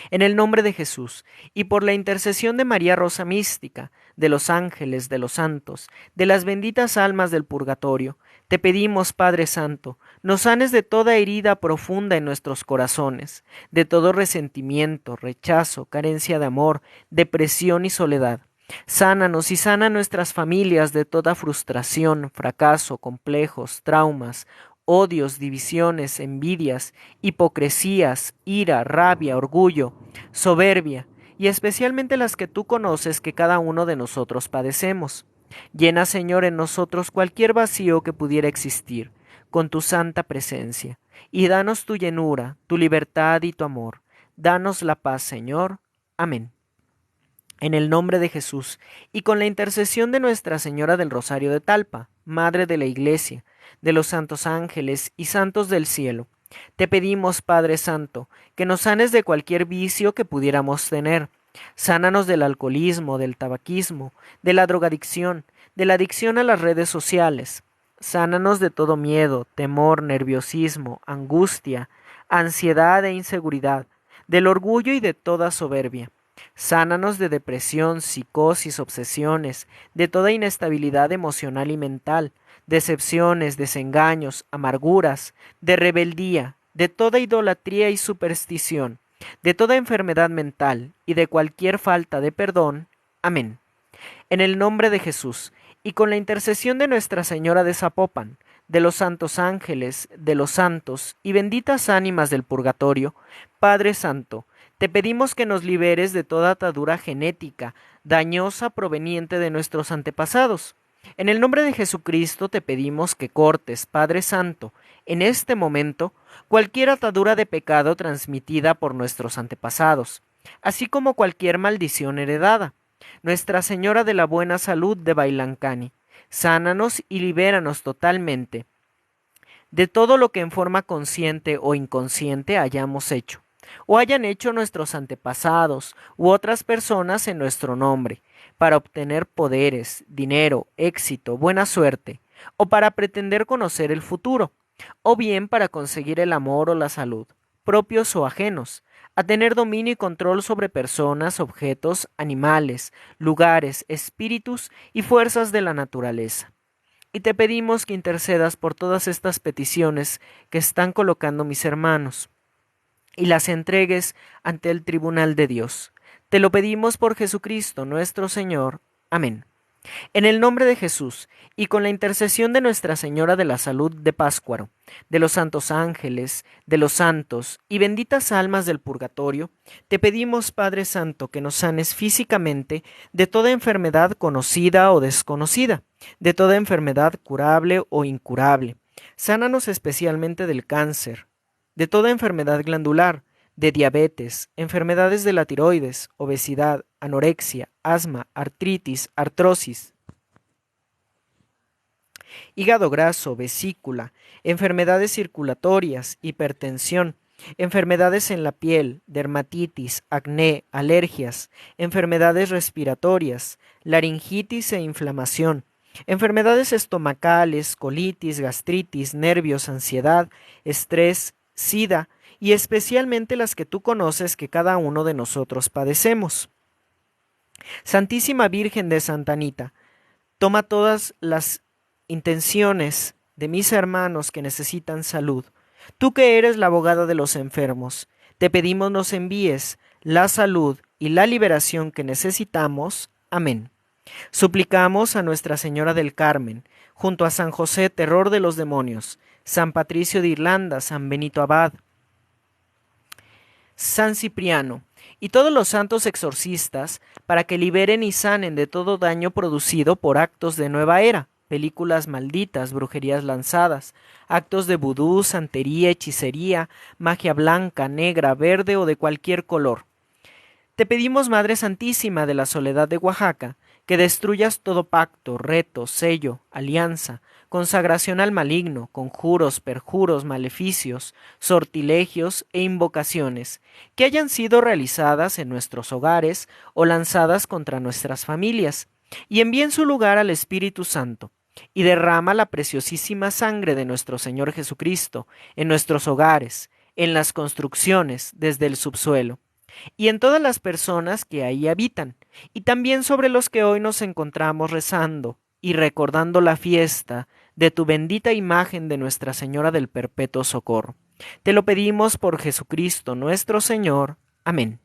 Speaker 2: En el nombre de Jesús, y por la intercesión de María Rosa Mística, de los ángeles, de los santos, de las benditas almas del purgatorio, te pedimos, Padre Santo, nos sanes de toda herida profunda en nuestros corazones, de todo resentimiento, rechazo, carencia de amor, depresión y soledad. Sánanos y sana nuestras familias de toda frustración, fracaso, complejos, traumas, odios, divisiones, envidias, hipocresías, ira, rabia, orgullo, soberbia, y especialmente las que tú conoces que cada uno de nosotros padecemos. Llena, Señor, en nosotros cualquier vacío que pudiera existir, con tu santa presencia, y danos tu llenura, tu libertad y tu amor. Danos la paz, Señor. Amén. En el nombre de Jesús, y con la intercesión de Nuestra Señora del Rosario de Talpa, Madre de la Iglesia, de los santos ángeles y santos del cielo, te pedimos, Padre Santo, que nos sanes de cualquier vicio que pudiéramos tener. Sánanos del alcoholismo, del tabaquismo, de la drogadicción, de la adicción a las redes sociales. Sánanos de todo miedo, temor, nerviosismo, angustia, ansiedad e inseguridad, del orgullo y de toda soberbia. Sánanos de depresión, psicosis, obsesiones, de toda inestabilidad emocional y mental, decepciones, desengaños, amarguras, de rebeldía, de toda idolatría y superstición, de toda enfermedad mental y de cualquier falta de perdón. Amén. En el nombre de Jesús, y con la intercesión de Nuestra Señora de Zapopan, de los santos ángeles, de los santos y benditas ánimas del purgatorio, Padre Santo, te pedimos que nos liberes de toda atadura genética, dañosa proveniente de nuestros antepasados. En el nombre de Jesucristo te pedimos que cortes, Padre Santo, en este momento, cualquier atadura de pecado transmitida por nuestros antepasados, así como cualquier maldición heredada. Nuestra Señora de la Buena Salud de Bailancani, sánanos y libéranos totalmente de todo lo que en forma consciente o inconsciente hayamos hecho, o hayan hecho nuestros antepasados u otras personas en nuestro nombre, para obtener poderes, dinero, éxito, buena suerte, o para pretender conocer el futuro, o bien para conseguir el amor o la salud, propios o ajenos, a tener dominio y control sobre personas, objetos, animales, lugares, espíritus y fuerzas de la naturaleza. Y te pedimos que intercedas por todas estas peticiones que están colocando mis hermanos, y las entregues ante el tribunal de Dios. Te lo pedimos por Jesucristo nuestro Señor. Amén. En el nombre de Jesús, y con la intercesión de Nuestra Señora de la Salud de Páscuaro, de los santos ángeles, de los santos y benditas almas del purgatorio, te pedimos, Padre Santo, que nos sanes físicamente de toda enfermedad conocida o desconocida, de toda enfermedad curable o incurable. Sánanos especialmente del cáncer, de toda enfermedad glandular, de diabetes, enfermedades de la tiroides, obesidad, anorexia, asma, artritis, artrosis, hígado graso, vesícula, enfermedades circulatorias, hipertensión, enfermedades en la piel, dermatitis, acné, alergias, enfermedades respiratorias, laringitis e inflamación, enfermedades estomacales, colitis, gastritis, nervios, ansiedad, estrés, sida, y especialmente las que tú conoces que cada uno de nosotros padecemos. Santísima Virgen de Santa Anita, toma todas las intenciones de mis hermanos que necesitan salud. Tú que eres la abogada de los enfermos, te pedimos nos envíes la salud y la liberación que necesitamos. Amén. Suplicamos a Nuestra Señora del Carmen, junto a San José, terror de los demonios, San Patricio de Irlanda, San Benito Abad, San Cipriano y todos los santos exorcistas, para que liberen y sanen de todo daño producido por actos de nueva era, películas malditas, brujerías lanzadas, actos de vudú, santería, hechicería, magia blanca, negra, verde o de cualquier color. Te pedimos, Madre Santísima de la Soledad de Oaxaca, que destruyas todo pacto, reto, sello, alianza, consagración al maligno, conjuros, perjuros, maleficios, sortilegios e invocaciones que hayan sido realizadas en nuestros hogares o lanzadas contra nuestras familias, y envía en su lugar al Espíritu Santo, y derrama la preciosísima sangre de nuestro Señor Jesucristo en nuestros hogares, en las construcciones, desde el subsuelo, y en todas las personas que ahí habitan, y también sobre los que hoy nos encontramos rezando y recordando la fiesta de tu bendita imagen de Nuestra Señora del Perpetuo Socorro. Te lo pedimos por Jesucristo nuestro Señor. Amén.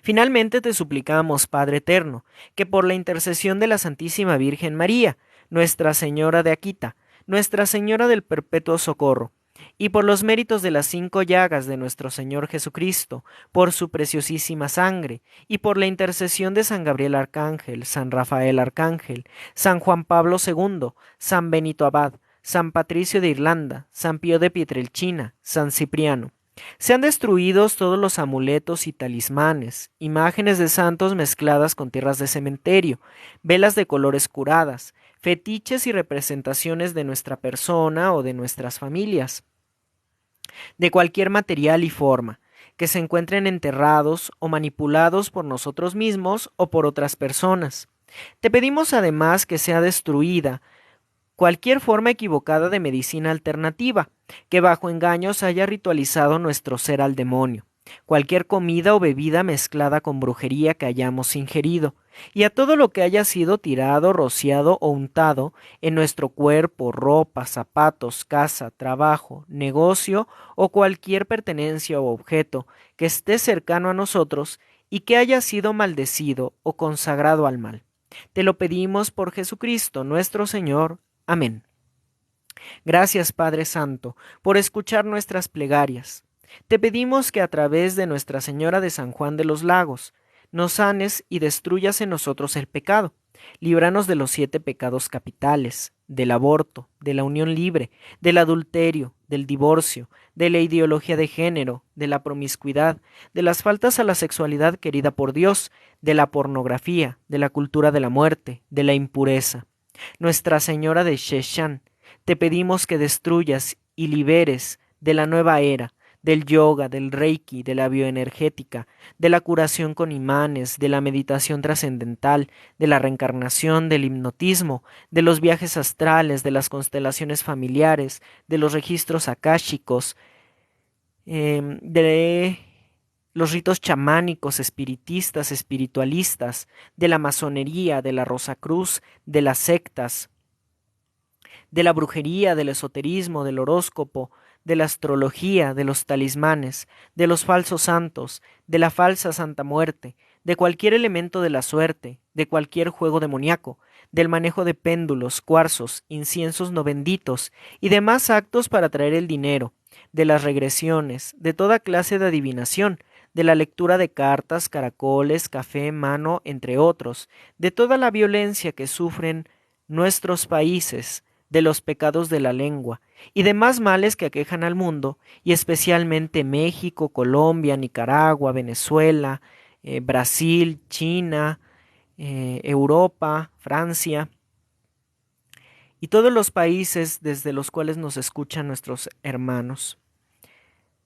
Speaker 2: Finalmente te suplicamos, Padre Eterno, que por la intercesión de la Santísima Virgen María, Nuestra Señora de Aquita, Nuestra Señora del Perpetuo Socorro, y por los méritos de las 5 llagas de nuestro Señor Jesucristo, por su preciosísima sangre, y por la intercesión de San Gabriel Arcángel, San Rafael Arcángel, San Juan Pablo II, San Benito Abad, San Patricio de Irlanda, San Pío de Pietrelcina, San Cipriano, sean destruidos todos los amuletos y talismanes, imágenes de santos mezcladas con tierras de cementerio, velas de colores curadas, fetiches y representaciones de nuestra persona o de nuestras familias, de cualquier material y forma, que se encuentren enterrados o manipulados por nosotros mismos o por otras personas. Te pedimos además que sea destruida cualquier forma equivocada de medicina alternativa, que bajo engaños haya ritualizado nuestro ser al demonio, cualquier comida o bebida mezclada con brujería que hayamos ingerido, y a todo lo que haya sido tirado, rociado o untado en nuestro cuerpo, ropa, zapatos, casa, trabajo, negocio o cualquier pertenencia o objeto que esté cercano a nosotros y que haya sido maldecido o consagrado al mal. Te lo pedimos por Jesucristo nuestro Señor. Amén. Gracias, Padre Santo, por escuchar nuestras plegarias. Te pedimos que a través de Nuestra Señora de San Juan de los Lagos nos sanes y destruyas en nosotros el pecado. Líbranos de los 7 pecados capitales, del aborto, de la unión libre, del adulterio, del divorcio, de la ideología de género, de la promiscuidad, de las faltas a la sexualidad querida por Dios, de la pornografía, de la cultura de la muerte, de la impureza. Nuestra Señora de Sheshan, Te pedimos que destruyas y liberes de la nueva era, del yoga, del reiki, de la bioenergética, de la curación con imanes, de la meditación trascendental, de la reencarnación, del hipnotismo, de los viajes astrales, de las constelaciones familiares, de los registros akáshicos, de los ritos chamánicos, espiritistas, espiritualistas, de la masonería, de la Rosacruz, de las sectas, de la brujería, del esoterismo, del horóscopo, de la astrología, de los talismanes, de los falsos santos, de la falsa Santa Muerte, de cualquier elemento de la suerte, de cualquier juego demoníaco, del manejo de péndulos, cuarzos, inciensos no benditos y demás actos para traer el dinero, de las regresiones, de toda clase de adivinación, de la lectura de cartas, caracoles, café, mano, entre otros, de toda la violencia que sufren nuestros países, de los pecados de la lengua y demás males que aquejan al mundo, y especialmente México, Colombia, Nicaragua, Venezuela, Brasil, China, Europa, Francia y todos los países desde los cuales nos escuchan nuestros hermanos.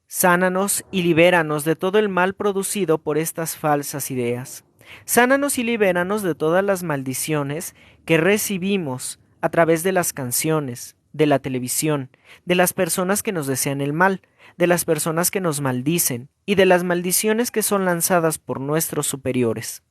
Speaker 2: Sánanos y libéranos de todo el mal producido por estas falsas ideas. Sánanos y libéranos de todas las maldiciones que recibimos a través de las canciones, de la televisión, de las personas que nos desean el mal, de las personas que nos maldicen y de las maldiciones que son lanzadas por nuestros superiores.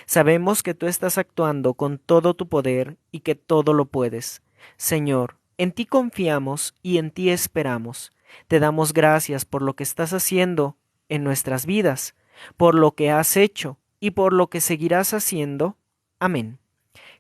Speaker 2: Sabemos que tú estás actuando con todo tu poder y que todo lo puedes. Señor, en ti confiamos y en ti esperamos. Te damos gracias por lo que estás haciendo en nuestras vidas, por lo que has hecho y por lo que seguirás haciendo. Amén.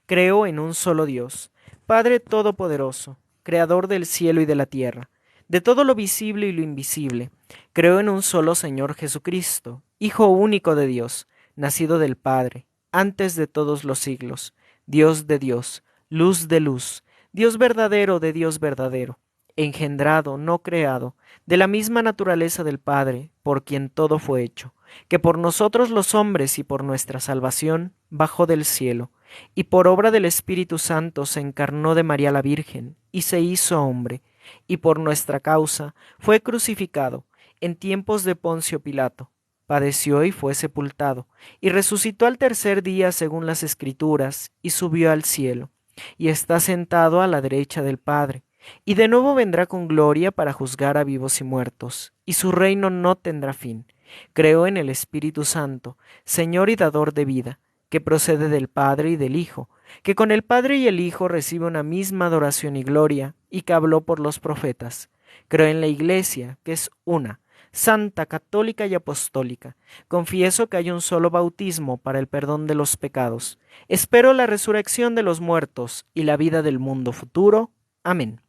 Speaker 2: Creo en un solo Dios, Padre Todopoderoso, Creador del cielo y de la tierra, de todo lo visible y lo invisible. Creo en un solo Señor Jesucristo, Hijo único de Dios, nacido del Padre, antes de todos los siglos, Dios de Dios, luz de luz, Dios verdadero de Dios verdadero, engendrado, no creado, de la misma naturaleza del Padre, por quien todo fue hecho, que por nosotros los hombres y por nuestra salvación bajó del cielo, y por obra del Espíritu Santo se encarnó de María la Virgen, y se hizo hombre, y por nuestra causa fue crucificado en tiempos de Poncio Pilato, padeció y fue sepultado, y resucitó al tercer día según las Escrituras, y subió al cielo, y está sentado a la derecha del Padre, y de nuevo vendrá con gloria para juzgar a vivos y muertos, y su reino no tendrá fin. Creo en el Espíritu Santo, Señor y dador de vida, que procede del Padre y del Hijo, que con el Padre y el Hijo recibe una misma adoración y gloria, y que habló por los profetas. Creo en la Iglesia, que es una, santa, católica y apostólica. Confieso que hay un solo bautismo para el perdón de los pecados. Espero la resurrección de los muertos y la vida del mundo futuro. Amén.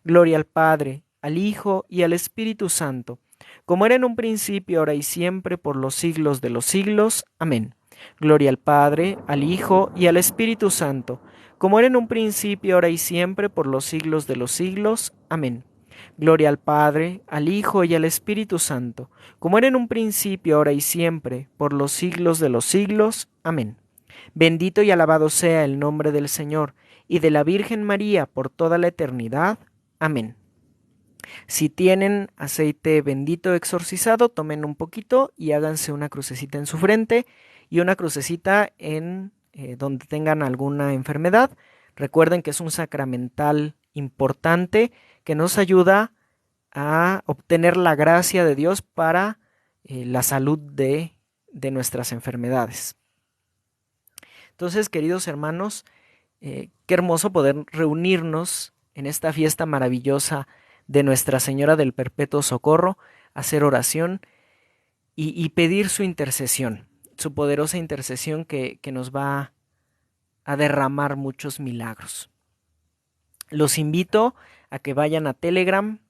Speaker 2: Gloria al Padre, al Hijo y al Espíritu Santo, como era en un principio, ahora y siempre, por los siglos de los siglos. Amén. Gloria al Padre, al Hijo y al Espíritu Santo, como era en un principio, ahora y siempre, por los siglos de los siglos. Amén. Gloria al Padre, al Hijo y al Espíritu Santo, como era en un principio, ahora y siempre, por los siglos de los siglos. Amén. Bendito y alabado sea el nombre del Señor y de la Virgen María por toda la eternidad. Amén. Si tienen aceite bendito exorcizado, tomen un poquito y háganse una crucecita en su frente y una crucecita en donde tengan alguna enfermedad. Recuerden que es un sacramental importante que nos ayuda a obtener la gracia de Dios para la salud de nuestras enfermedades. Entonces, queridos hermanos, qué hermoso poder reunirnos en esta fiesta maravillosa de Nuestra Señora del Perpetuo Socorro, hacer oración y pedir su intercesión, su poderosa intercesión que nos va a derramar muchos milagros. Los invito a que vayan a Telegram,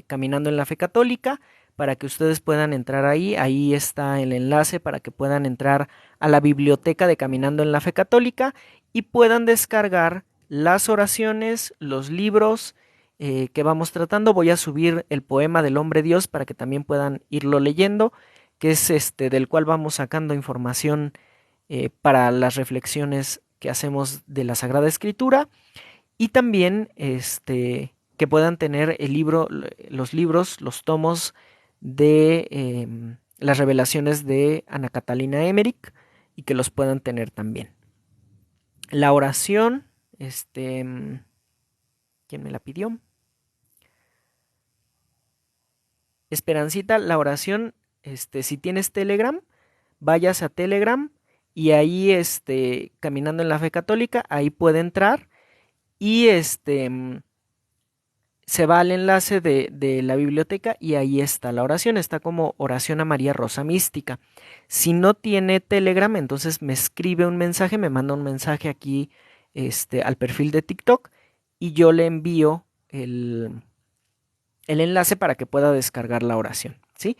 Speaker 2: Caminando en la Fe Católica, para que ustedes puedan entrar ahí. Ahí está el enlace para que puedan entrar a la biblioteca de Caminando en la Fe Católica y puedan descargar las oraciones, los libros que vamos tratando. Voy a subir el poema del Hombre Dios para que también puedan irlo leyendo, que es del cual vamos sacando información para las reflexiones que hacemos de la Sagrada Escritura. Y también que que puedan tener el libro, los libros, los tomos de las revelaciones de Ana Catalina Emmerich y que los puedan tener también. La oración, ¿quién me la pidió? Esperancita, la oración, si tienes Telegram, vayas a Telegram y ahí, caminando en la fe católica, ahí puede entrar y se va al enlace de la biblioteca y ahí está la oración, está como oración a María Rosa Mística. Si no tiene Telegram, entonces me escribe un mensaje, me manda un mensaje aquí, al perfil de TikTok y yo le envío el enlace para que pueda descargar la oración, ¿sí?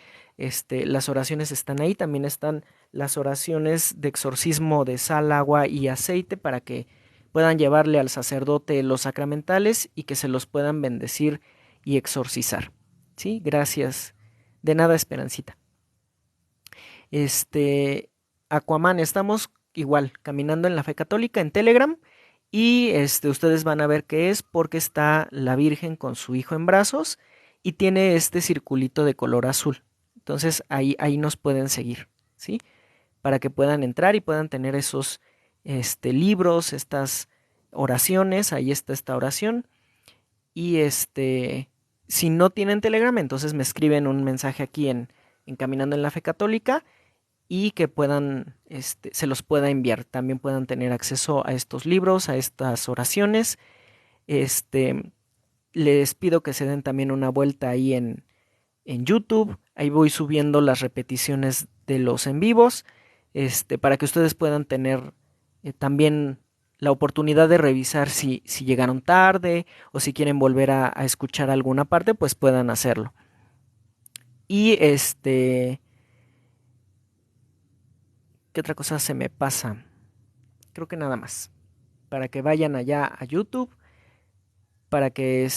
Speaker 2: Las oraciones están ahí, también están las oraciones de exorcismo de sal, agua y aceite para que puedan llevarle al sacerdote los sacramentales y que se los puedan bendecir y exorcizar, ¿sí? Gracias. De nada, Esperancita. Aquaman, estamos igual caminando en la fe católica en Telegram y ustedes van a ver qué es porque está la Virgen con su hijo en brazos y tiene este circulito de color azul. Entonces ahí nos pueden seguir, ¿sí? Para que puedan entrar y puedan tener esos libros, estas oraciones, ahí está esta oración. Y si no tienen Telegram, entonces me escriben un mensaje aquí en Caminando en la Fe Católica y que puedan, se los pueda enviar. También puedan tener acceso a estos libros, a estas oraciones. Les pido que se den también una vuelta ahí en YouTube. Ahí voy subiendo las repeticiones de los en vivos, para que ustedes puedan tener también la oportunidad de revisar si llegaron tarde o si quieren volver a escuchar alguna parte, pues puedan hacerlo. Y ¿qué otra cosa se me pasa? Creo que nada más. Para que vayan allá a YouTube, para que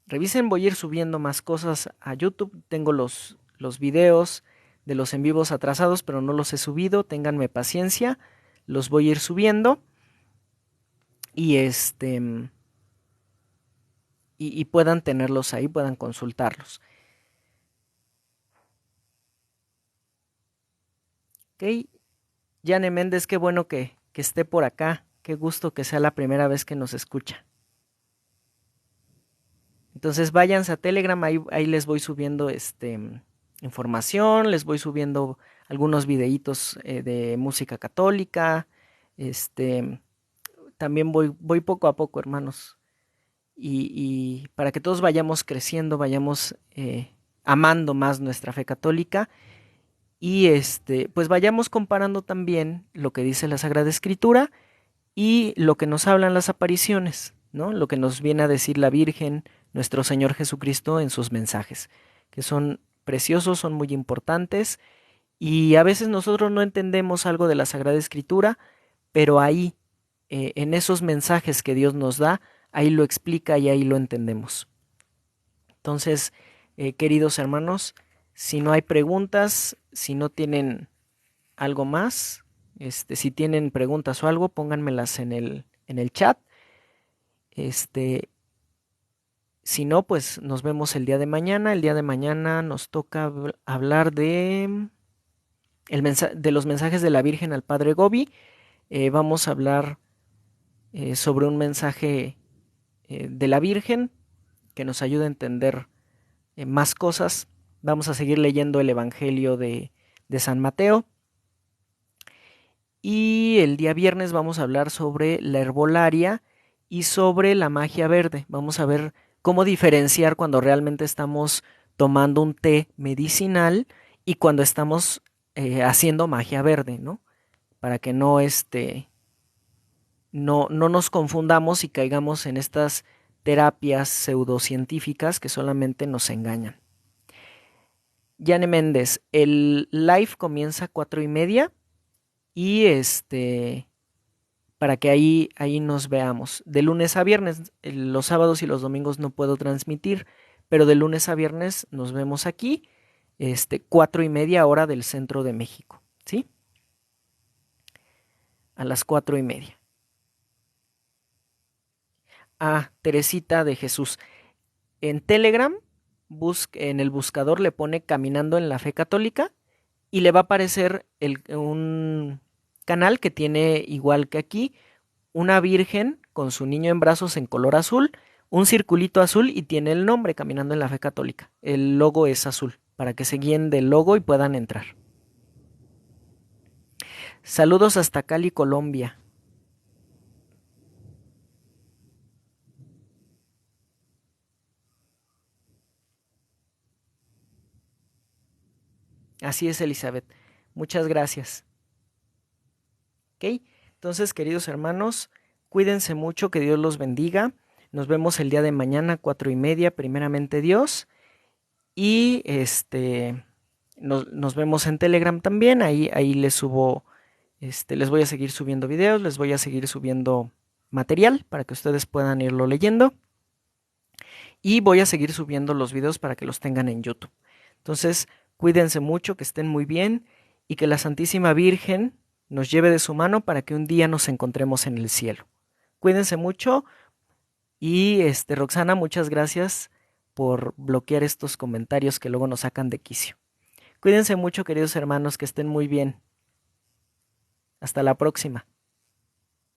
Speaker 2: revisen, voy a ir subiendo más cosas a YouTube. Tengo los videos de los en vivos atrasados, pero no los he subido. Ténganme paciencia, los voy a ir subiendo. Y y puedan tenerlos ahí, puedan consultarlos. Ok, Yane Méndez, qué bueno que esté por acá. Qué gusto que sea la primera vez que nos escucha. Entonces váyanse a Telegram, ahí les voy subiendo información, les voy subiendo algunos videitos de música católica. También voy poco a poco, hermanos. Y para que todos vayamos creciendo, vayamos amando más nuestra fe católica. Y pues vayamos comparando también lo que dice la Sagrada Escritura y lo que nos hablan las apariciones, ¿no? Lo que nos viene a decir la Virgen, nuestro Señor Jesucristo en sus mensajes, que son preciosos, son muy importantes y a veces nosotros no entendemos algo de la Sagrada Escritura, pero ahí, en esos mensajes que Dios nos da, ahí lo explica y ahí lo entendemos. Entonces, queridos hermanos, si no hay preguntas, si no tienen algo más, si tienen preguntas o algo, pónganmelas en el chat. Si no, pues nos vemos el día de mañana. El día de mañana nos toca hablar de los mensajes de la Virgen al Padre Gobi. Vamos a hablar sobre un mensaje de la Virgen que nos ayuda a entender más cosas. Vamos a seguir leyendo el Evangelio de San Mateo. Y el día viernes vamos a hablar sobre la herbolaria y sobre la magia verde. Vamos a ver cómo diferenciar cuando realmente estamos tomando un té medicinal y cuando estamos haciendo magia verde, ¿no? Para que no nos confundamos y caigamos en estas terapias pseudocientíficas que solamente nos engañan. Yane Méndez, el live comienza a 4:30 y para que ahí nos veamos. De lunes a viernes, los sábados y los domingos no puedo transmitir, pero de lunes a viernes nos vemos aquí, 4:30 hora del centro de México, ¿sí? A las 4:30. Ah, Teresita de Jesús. en Telegram, en el buscador le pone Caminando en la Fe Católica y le va a aparecer un canal que tiene, igual que aquí, una virgen con su niño en brazos en color azul, un circulito azul y tiene el nombre Caminando en la Fe Católica. El logo es azul, para que se guíen del logo y puedan entrar. Saludos hasta Cali, Colombia. Así es, Elizabeth. Muchas gracias. ¿Ok? Entonces, queridos hermanos, cuídense mucho, que Dios los bendiga. Nos vemos el día de mañana, 4:30, primeramente Dios. Y nos vemos en Telegram también. Ahí les subo, les voy a seguir subiendo videos, les voy a seguir subiendo material para que ustedes puedan irlo leyendo. Y voy a seguir subiendo los videos para que los tengan en YouTube. Entonces, cuídense mucho, que estén muy bien y que la Santísima Virgen nos lleve de su mano para que un día nos encontremos en el cielo. Cuídense mucho y Roxana, muchas gracias por bloquear estos comentarios que luego nos sacan de quicio. Cuídense mucho, queridos hermanos, que estén muy bien. Hasta la próxima.